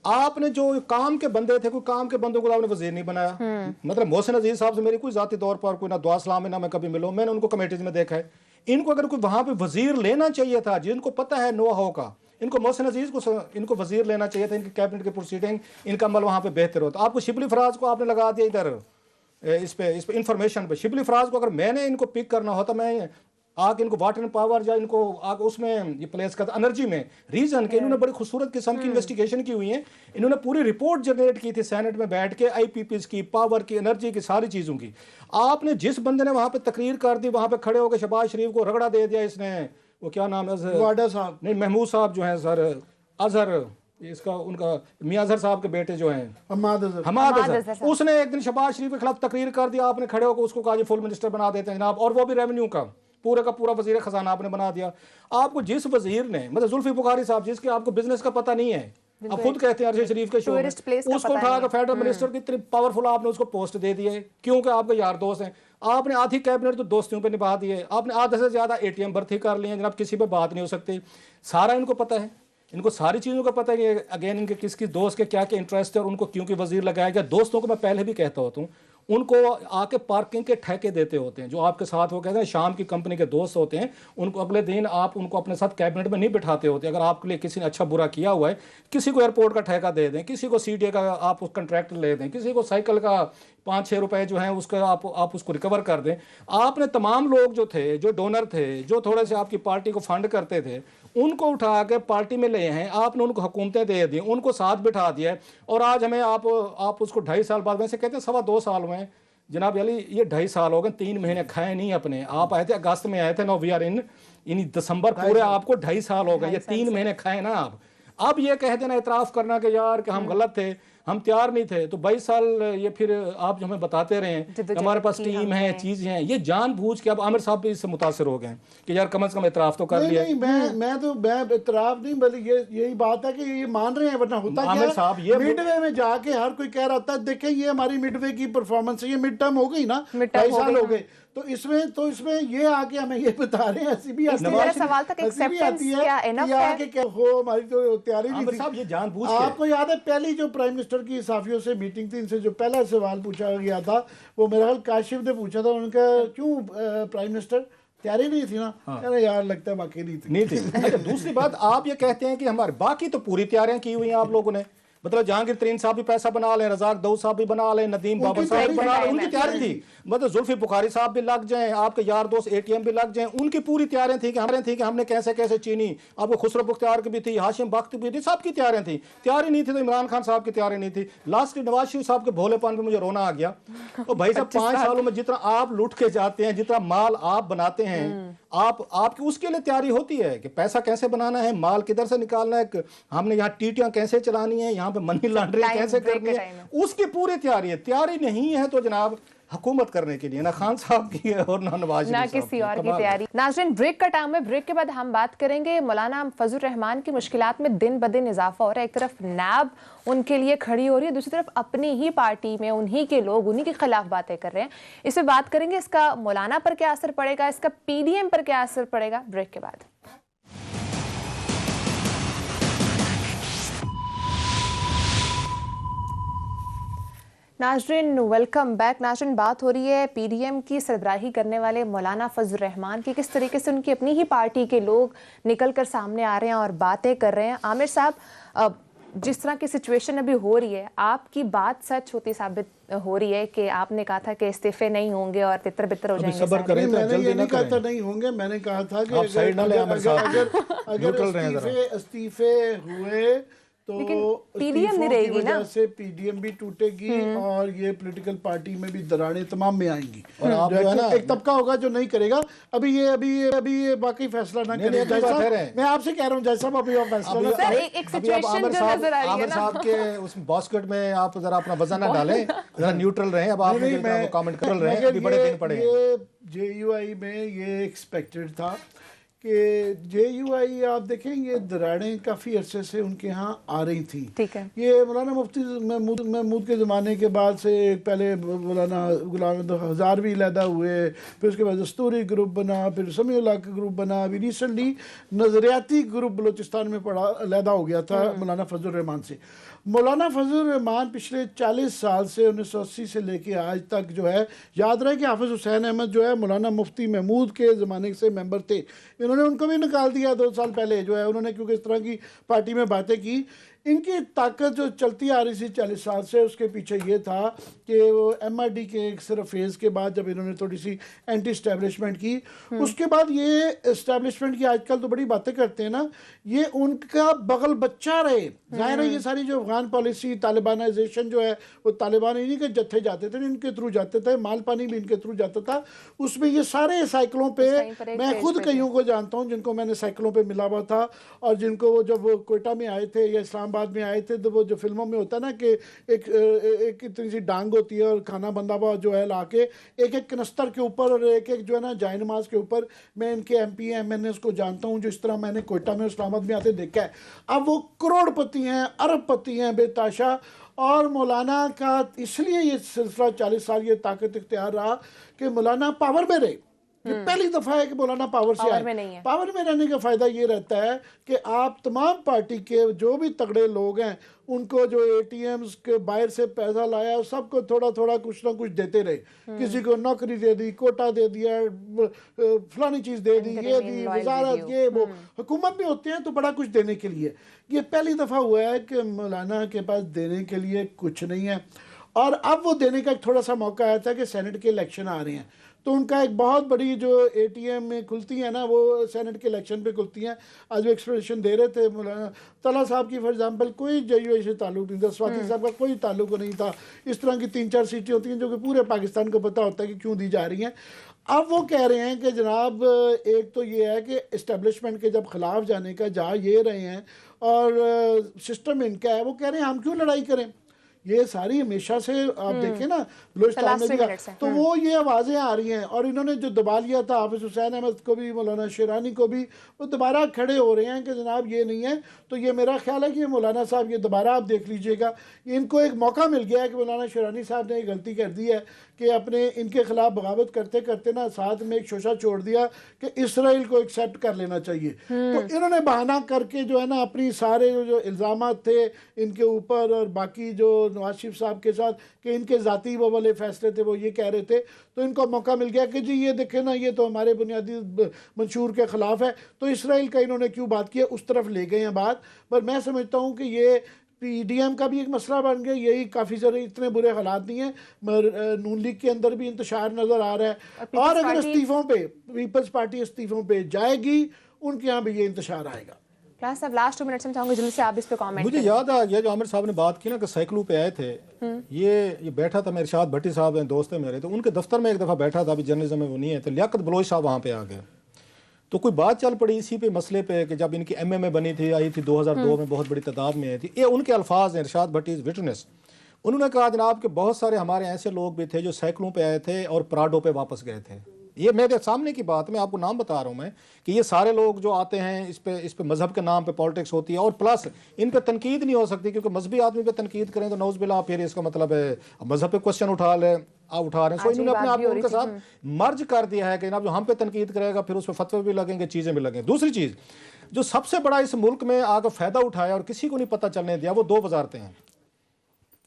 आपने जो काम के बंदे थे, कोई काम के बंदों को आपने वजीर नहीं बनाया। मतलब मोहसिन अजीज साहब से मेरी कोई जाती तौर पर कोई ना दुआ सलाम है, ना मैं कभी मिलो, मैंने उनको कमेटीज में देखा है। इनको अगर कोई वहाँ पे वजीर लेना चाहिए था, जिनको पता है नो हाउ का, इनको मोहसिन अजीज को इनको वजीर लेना चाहिए था। इनकी कैबिनेट की प्रोसीडिंग, इनका अमल वहाँ पे बेहतर होता। आपको शिबली फराज को आपने लगा दिया इधर इस पे इंफॉर्मेशन पे। शिबली फराज को अगर मैंने इनको पिक करना होता, मैं आके इनको वाटर एंड पावर या इनको आगे उसमें ये प्लेस करता, एनर्जी में। रीजन के इन्होंने बड़ी खूबसूरत किस्म की इन्वेस्टिगेशन की हुई है। इन्होंने पूरी रिपोर्ट जनरेट की थी सेनेट में बैठ के, IPPs की, पावर की, एनर्जी की, सारी चीज़ों की। आपने जिस बंदे ने वहाँ पे तकरीर कर दी, वहाँ पे खड़े होकर शहबाज शरीफ को रगड़ा दे दिया इसने, वो क्या नाम है, वाडा साहब नहीं, महमूद साहब जो हैं सर, अजहर, इसका उनका मियां अजहर साहब के बेटे जो हैं, हमाद अजहर, उसने एक दिन शहबाज शरीफ के खिलाफ तकरीर कर दिया। आपने खड़े होकर उसको कहा जी फुल मिनिस्टर बना देते हैं जनाब, और वो भी रेवेन्यू का पूरे का पूरा वजीर खजाना आपने बना दिया। आपको जिस वजीर ने, मतलब जुल्फी बुखारी साहब, जिसके आपको बिजनेस का पता नहीं है, आप खुद कहते हैं अरशद शरीफ के शो में, उसको उठाकर फेडरल मिनिस्टर की इतनी पावरफुल आपने उसको पोस्ट दे दी है, क्योंकि आपके यार दोस्त हैं। आपने आधी कैबिनेट तो दोस्तियों पे निभा दी है, आपने आधे से ज़्यादा ATM भर्ती कर लिए हैं जनाब, किसी पे बात नहीं हो सकती। सारा इनको पता है, इनको सारी चीज़ों का पता है कि अगेन इनके किस दोस्त के क्या क्या इंटरेस्ट है और उनको क्यों वजीर लगाया गया। दोस्तों को मैं पहले भी कहता होता हूँ, उनको आके पार्किंग के ठेके देते होते हैं, जो आपके साथ वो कहते हैं शाम की कंपनी के दोस्त होते हैं, उनको अगले दिन आप उनको अपने साथ कैबिनेट में नहीं बिठाते होते। अगर आपके लिए किसी ने अच्छा बुरा किया हुआ है, किसी को एयरपोर्ट का ठेका दे दें, किसी को CDA का आप उस कंट्रैक्ट ले दें, किसी को साइकिल का 5-6 रुपए जो हैं उसका आप उसको रिकवर कर दें। आपने तमाम लोग जो थे, जो डोनर थे, जो थोड़े से आपकी पार्टी को फंड करते थे, उनको उठा के पार्टी में ले हैं, आपने उनको हुकूमतें दे दी, उनको साथ बिठा दिया है। और आज हमें आप उसको 2.5 साल बाद, वैसे कहते हैं 2.25 साल हुए हैं जनाब अली, ये 2.5 साल हो गए, 3 महीने खाए नहीं अपने। आप आए थे अगस्त में आए थे, नो वी आर इन दिसंबर, पूरे आपको 2.5 साल हो गए, ये 3 महीने खाए ना आप। अब ये कह देना, इतराफ़ करना कि यार कि हम गलत थे, हम तैयार नहीं थे, तो 22 साल ये फिर आप जो हमें बताते रहे हमारे पास टीम है, चीज़ें हैं, ये जानबूझ के। अब आमिर साहब भी इससे मुतासर हो गए कि यार कम से कम इतराफ़ तो कर लिया। मैं इतराफ़ नहीं, बल्कि यही बात है कि ये मान रहे हैं, वरना होता क्या आमिर साहब ये मिडवे में जाके हर कोई कह रहा था देखें ये हमारी मिडवे की परफॉर्मेंस है, ये मिड टर्म हो गई ना, 2.5 साल हो गए, तो इसमें ये आके हमें ये बता रहे हैं, ऐसी भी सवाल तक एक्सेप्टेंस क्या इनफ है कि हो हमारी तो तैयारी नहीं थी। साहब ये जानबूझ के, आपको याद है पहली जो प्राइम मिनिस्टर की साफियों से मीटिंग थी, इनसे जो पहला सवाल पूछा गया था, वो मेरा ख्याल काशिफ ने पूछा था, उनका क्यों प्राइम मिनिस्टर तैयारी नहीं थी ना। अरे यार लगता है बाकी नहीं थी। अच्छा, दूसरी बात, आप ये कहते हैं कि हमारे बाकी तो पूरी तैयारियां की हुई हैं आप लोगों ने, मतलब जहांगीर तरीन साहब भी पैसा बना लें, रजाक दाऊद साहब भी बना लें, नदीम बाबर साहब भी बना लें, उनकी तैयारी थी। मतलब जुल्फी बुखारी साहब भी लग जाएं, आपके यार दोस्त ATM भी लग जाएं, उनकी पूरी तैयारियां थी कि हमने कैसे कैसे चीनी। आपको खुसरो बुख्तियार की भी थी, हाशिम बख्त भी थी, सबकी तैयारियां थी। तैयारी नहीं थी तो इमरान खान साहब की तैयारी नहीं थी। लास्ट नवाज शरीफ साहब के भोलेपन पे मुझे रोना आ गया। तो भाई साहब 5 सालों में जितना आप लुट के जाते हैं, जितना माल आप बनाते हैं, आपकी उसके लिए तैयारी होती है कि पैसा कैसे बनाना है, माल किधर से निकालना है, हमने यहाँ टीटियां कैसे चलानी है, यहाँ पे मनी लॉन्ड्रिंग कैसे करनी है, उसकी पूरी तैयारी है। तैयारी नहीं है तो जनाब हुकूमत करने के लिए ना खान साहब की है और ना नवाज शरीफ, ना किसी और की तैयारी। नाज़रीन, ब्रेक का टाइम है, ब्रेक के बाद हम बात करेंगे मौलाना फजल रहमान की मुश्किलात में दिन ब दिन इजाफा हो रहा है। एक तरफ नैब उनके लिए खड़ी हो रही है, दूसरी तरफ अपनी ही पार्टी में उन्हीं के लोग उन्हीं के खिलाफ बातें कर रहे हैं। इस पर बात करेंगे, इसका मौलाना पर क्या असर पड़ेगा, इसका PDM पर क्या असर पड़ेगा, ब्रेक के बाद। नाजरीन वेलकम बैक। नाजरीन, बात हो रही है पीडीएम की सरबराही करने वाले मौलाना फजल रहमान की, किस तरीके से उनकी अपनी ही पार्टी के लोग निकल कर सामने आ रहे हैं और बातें कर रहे हैं। आमिर साहब, जिस तरह की सिचुएशन अभी हो रही है, आपकी बात सच होती साबित हो रही है कि आपने कहा था कि इस्तीफे नहीं होंगे और तितर बितर हो जाएंगे। सब्र करें, मैंने ये नहीं कहा था नहीं होंगे, मैंने कहा था कि अगर इस्तीफे हुए तो पीडीएम नहीं रहेगी ना, से पीडीएम भी टूटेगी और ये पॉलिटिकल पार्टी में भी दरारें तमाम में आएंगी। और आप जो है ना, एक तबका होगा जो नहीं करेगा। अभी ये बाकी फैसला ना करे। मैं आपसे कह रहा हूँ जैसा अभी आप फैसला ना करें। एक सिचुएशन जो नजर आ रही है आमिर ना, साहब के उस बास्केट में आप जरा अपना वजन ना डालें, जरा न्यूट्रल रहें। अब आप कमेंट कर रहे हैं, अभी बड़े दिन पड़े। ये जेयूआई में ये एक्सपेक्टेड था कि जेयूआई आप देखें ये दरारें काफ़ी अरसे से उनके यहाँ आ रही थी। ठीक है। ये मौलाना मुफ्ती महमूद के ज़माने के बाद से पहले मौलाना गुलाम हज़ार भी लैदा हुए, फिर उसके बाद दस्तूरी ग्रुप बना, फिर समीउल्लाह का ग्रुप बना, अभी रिसेंटली नज़रियाती ग्रुप बलूचिस्तान में लैदा हो गया था मौलाना फजल रहमान से। मौलाना फजल रहमान पिछले 40 साल से 1980 से लेके आज तक जो है, याद रहे कि हाफिज़ हुसैन अहमद जो है मौलाना मुफ्ती महमूद के ज़माने से मेंबर थे। इन्होंने उनको भी निकाल दिया 2 साल पहले जो है उन्होंने, क्योंकि इस तरह की पार्टी में बातें की। इनकी ताकत जो चलती आ रही थी 40 साल से, उसके पीछे ये था कि वो एमआरडी के एक सिर्फ फेज़ के बाद जब इन्होंने थोड़ी सी एंटी इस्टेब्लिशमेंट की, उसके बाद ये इस्टेब्लिशमेंट की आजकल तो बड़ी बातें करते हैं ना, ये उनका बगल बच्चा रहे। जाहिर है ये सारी जो अफगान पॉलिसी तालिबानाइजेशन जो है, वो तालिबान इन्हीं के जत्थे जाते थे, इनके थ्रू जाते थे, माल पानी भी इनके थ्रू जाता था। उसमें ये सारे साइकिलों पे मैं खुद कईयों को जानता हूँ जिनको मैंने साइकिलों पे मिला हुआ था, और जिनको वो जब वो कोयटा में आए थे या इस्लामाबाद में आए थे, तो वो जो फिल्मों में होता है ना कि एक इतनी सी डांग होती है और खाना बंदा हुआ जो है लाके एक एक कनस्तर के ऊपर और एक एक जो है ना जाय नमाज के ऊपर, मैं इनके एमपी एमएनएस को जानता हूँ जो इस तरह मैंने कोयटा में इस्लामाबाद में आते देखा है। अब वो करोड़पति हैं, अरबपति हैं बेताशा, और मौलाना का इसलिए ये सिलसिला 40 साल ये ताकत इख्तियार रहा कि मौलाना पावर में रहे। ये पहली दफा है कि मौलाना पावर से आए। पावर में रहने का फायदा ये रहता है कि आप तमाम पार्टी के जो भी तगड़े लोग हैं उनको जो एटीएम्स के बाहर से पैसा लाया सबको थोड़ा थोड़ा कुछ ना कुछ देते रहे। किसी को नौकरी दे दी, कोटा दे दिया, फलानी चीज दे दी, ये दी, वजारत, ये वो, हुकूमत में होते हैं तो बड़ा कुछ देने के लिए। ये पहली दफा हुआ है कि मौलाना के पास देने के लिए कुछ नहीं है। और अब वो देने का थोड़ा सा मौका आया था कि सेनेट के इलेक्शन आ रहे हैं, तो उनका एक बहुत बड़ी जो एटीएम में खुलती है ना, वो सेनेट के इलेक्शन पे खुलती हैं। आज वो एक्सप्रेशन दे रहे थे मौलाना तला साहब की, फॉर एग्जांपल कोई जेयूआई से ताल्लुक नहीं था, स्वाति साहब का कोई ताल्लुक नहीं था। इस तरह की 3-4 सीटें होती हैं जो कि पूरे पाकिस्तान को पता होता है कि क्यों दी जा रही हैं। अब वो कह रहे हैं कि जनाब एक तो ये है कि इस्टेब्लिशमेंट के जब खिलाफ जाने का जा ये रहे हैं और सिस्टम इनका है, वो कह रहे हैं हम क्यों लड़ाई करें। ये सारी हमेशा से आप देखें ना बलूचिस्तान में भी, तो वो ये आवाज़ें आ रही हैं। और इन्होंने जो दबा लिया था हाफिज़ हुसैन अहमद को भी, मौलाना शेरानी को भी, वो दोबारा खड़े हो रहे हैं कि जनाब ये नहीं है। तो ये मेरा ख्याल है कि मौलाना साहब ये दोबारा आप देख लीजिएगा, इनको एक मौका मिल गया है कि मौलाना शेरानी साहब ने एक गलती कर दी है कि अपने इनके खिलाफ बगावत करते करते ना साथ में एक शोशा छोड़ दिया कि इसराइल को एक्सेप्ट कर लेना चाहिए। तो इन्होंने बहाना करके जो है ना अपनी सारे जो इल्ज़ाम थे इनके ऊपर और बाकी जो नवाज शरीफ साहब के साथ कि इनके ज़ाती वो वाले फैसले थे वो ये कह रहे थे, तो इनको मौका मिल गया कि जी ये देखें ना ये तो हमारे बुनियादी मंशूर के ख़िलाफ़ है। तो इसराइल का इन्होंने क्यों बात की है, उस तरफ ले गए हैं बात। पर मैं समझता हूँ कि ये पीडीएम का भी एक मसला बन गया, यही काफ़ी सारे इतने बुरे हालात नहीं हैं, मगर नून लीग के अंदर भी इंतशार नज़र आ रहा है। और अगर इस्तीफ़ों पे पीपल्स पार्टी इस्तीफ़ों पे जाएगी, उनके यहाँ भी ये इंतशार आएगा। साहब लास्ट 2 मिनट में चाहूंगा जल्दी से आप इस पे कमेंट। मुझे याद आ गया जो आमिर साहब ने बात की ना कि साइकिलों पे आए थे, ये बैठा था, मेरे इरशाद भट्टी साहब हैं, दोस्त है मेरे, तो उनके दफ्तर में एक दफ़ा बैठा था, अभी जर्नलिज्म में वो नहीं है, तो लियाकत बलोच साहब वहाँ पे आ गए। तो कोई बात चल पड़ी इसी पे मसले पे कि जब इनकी एमएमए बनी थी, आई थी 2002 में, बहुत बड़ी तादाद में आई थी। ये उनके अल्फाज हैं, इरशाद भट्टी इज विटनेस। उन्होंने कहा जनाब कि बहुत सारे हमारे ऐसे लोग भी थे जो साइकिलों पे आए थे और प्राडो पे वापस गए थे। ये मेरे सामने की बात, मैं आपको नाम बता रहा हूँ मैं कि ये सारे लोग जो आते हैं इस पे मजहब के नाम पे पॉलिटिक्स होती है, और प्लस इन पे तनकीद नहीं हो सकती, क्योंकि मजहबी आदमी पे तनकीद करें तो नौज बिल्ला फिर इसका मतलब है मजहब पे क्वेश्चन उठा रहे हैं। सो इन्होंने अपने आप को उनके साथ मर्ज कर दिया है कि जो हम पे तनकीद करेगा फिर उस पर फतवे भी लगेंगे, चीज़ें भी लगेंगी। दूसरी चीज़ जो सबसे बड़ा इस मुल्क में आकर फ़ायदा उठाया और किसी को नहीं पता चलने दिया, वो 2 वजारतें हैं।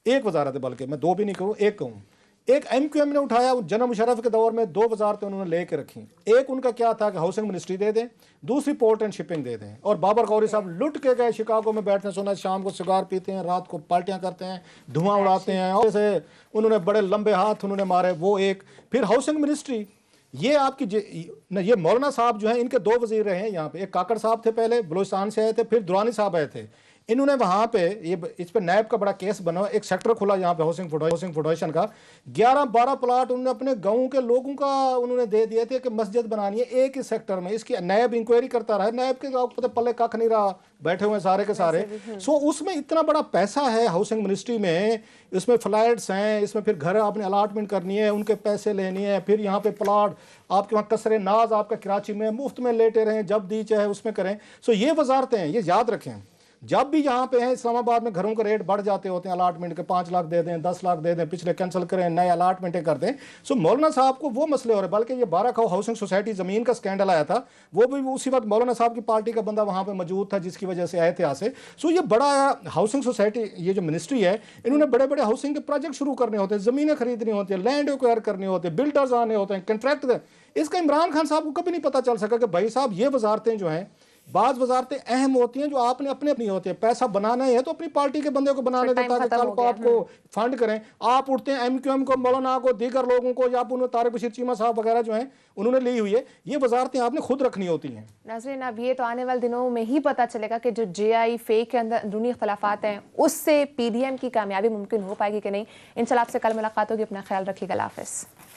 एक वजारत है, बल्कि मैं दो भी नहीं कहूँ, एक कहूँ। एक MQM ने उठाया, जनरल मुशर्रफ के दौर में 2 वजारतें उन्होंने लेके रखी। एक उनका क्या था कि हाउसिंग मिनिस्ट्री दे दें, दूसरी पोर्ट एंड शिपिंग दे दें। और बाबर गौरी साहब लुट के गए, शिकागो में बैठते हैं, सुना शाम को सिगार पीते हैं, रात को पार्टियां करते हैं, धुआं उड़ाते हैं, और जैसे उन्होंने बड़े लंबे हाथ उन्होंने मारे, वो एक। फिर हाउसिंग मिनिस्ट्री, ये आपकी ये मौलाना साहब जो हैं, इनके 2 वजीर रहे हैं यहाँ पे। एक काकड़ साहब थे, पहले बलूचिस्तान से आए थे, फिर दुरानी साहब आए थे। इन्होंने वहाँ पे इस पे नैब का बड़ा केस बना, एक सेक्टर खुला यहाँ पे हाउसिंग फाउंडेशन का, 11-12 प्लाट उन्होंने अपने गाँव के लोगों का उन्होंने दे दिए थे कि मस्जिद बनानी है एक ही सेक्टर में। इसकी नैब इंक्वायरी करता रहा, नैब के पता पल्ले कख नहीं रहा, बैठे हुए सारे के सारे। सो उसमें इतना बड़ा पैसा है हाउसिंग मिनिस्ट्री में, इसमें फ्लैट्स हैं, इसमें फिर घर आपने अलाटमेंट करनी है, उनके पैसे लेनी है, फिर यहाँ पे प्लाट आपके वहाँ कसरे नाज आपका कराची में मुफ्त में लेटे रहें, जब दी चाहे उसमें करें। सो ये वजारतें हैं, ये याद रखें। जब भी यहाँ पे हैं इस्लामाबाद में घरों के रेट बढ़ जाते होते हैं, अलाटमेंट के 5 लाख दे दें, 10 लाख दे दें, पिछले कैंसिल करें, नए अलाटमेंटें कर दें। सो मौलाना साहब को वो मसले हो रहे। बल्कि ये 12 खाओ हाउसिंग सोसाइटी ज़मीन का स्कैंडल आया था, वो भी उसी वक्त मौलाना साहब की पार्टी का बंदा वहाँ पे मौजूद था, जिसकी वजह से आए थे यहाँ से। सो ये बड़ा हाउसिंग सोसाइटी, ये जो मिनिस्ट्री है, इन्होंने बड़े बड़े हाउसिंग के प्रोजेक्ट शुरू करने होते हैं, ज़मीनें खरीदनी होती है, लैंड एक्वायर करने होते हैं, बिल्डर्स आने होते हैं, कंट्रैक्ट। इसका इमरान खान साहब को कभी नहीं पता चल सका कि भाई साहब ये वजारतें जो हैं, बाज़ वजारतें अहम होती हैं जो आपने अपने अपनी होती है। पैसा बनाना है तो अपनी पार्टी के बंदे को बनाने दें, ताकि कल को आपको फंड करें। आप उठते हैं MQM को, मौलाना को, दीगर लोगों को, या उन्होंने तारिक बशीर चीमा साहब वगैरह जो हैं उन्होंने ली हुई है, ये वजारतें आपने खुद रखनी होती हैं। नाज़रीन, अब ये तो आने वाले दिनों में ही पता चलेगा कि जो JI फेक के अंदर अंदरूनी इख्तलाफात हैं, उससे PDM की कामयाबी मुमकिन हो पाएगी कि नहीं। इंशाल्लाह आपसे कल मुलाकात होगी। अपना ख्याल रखिएगा। अल्लाह हाफ़िज़।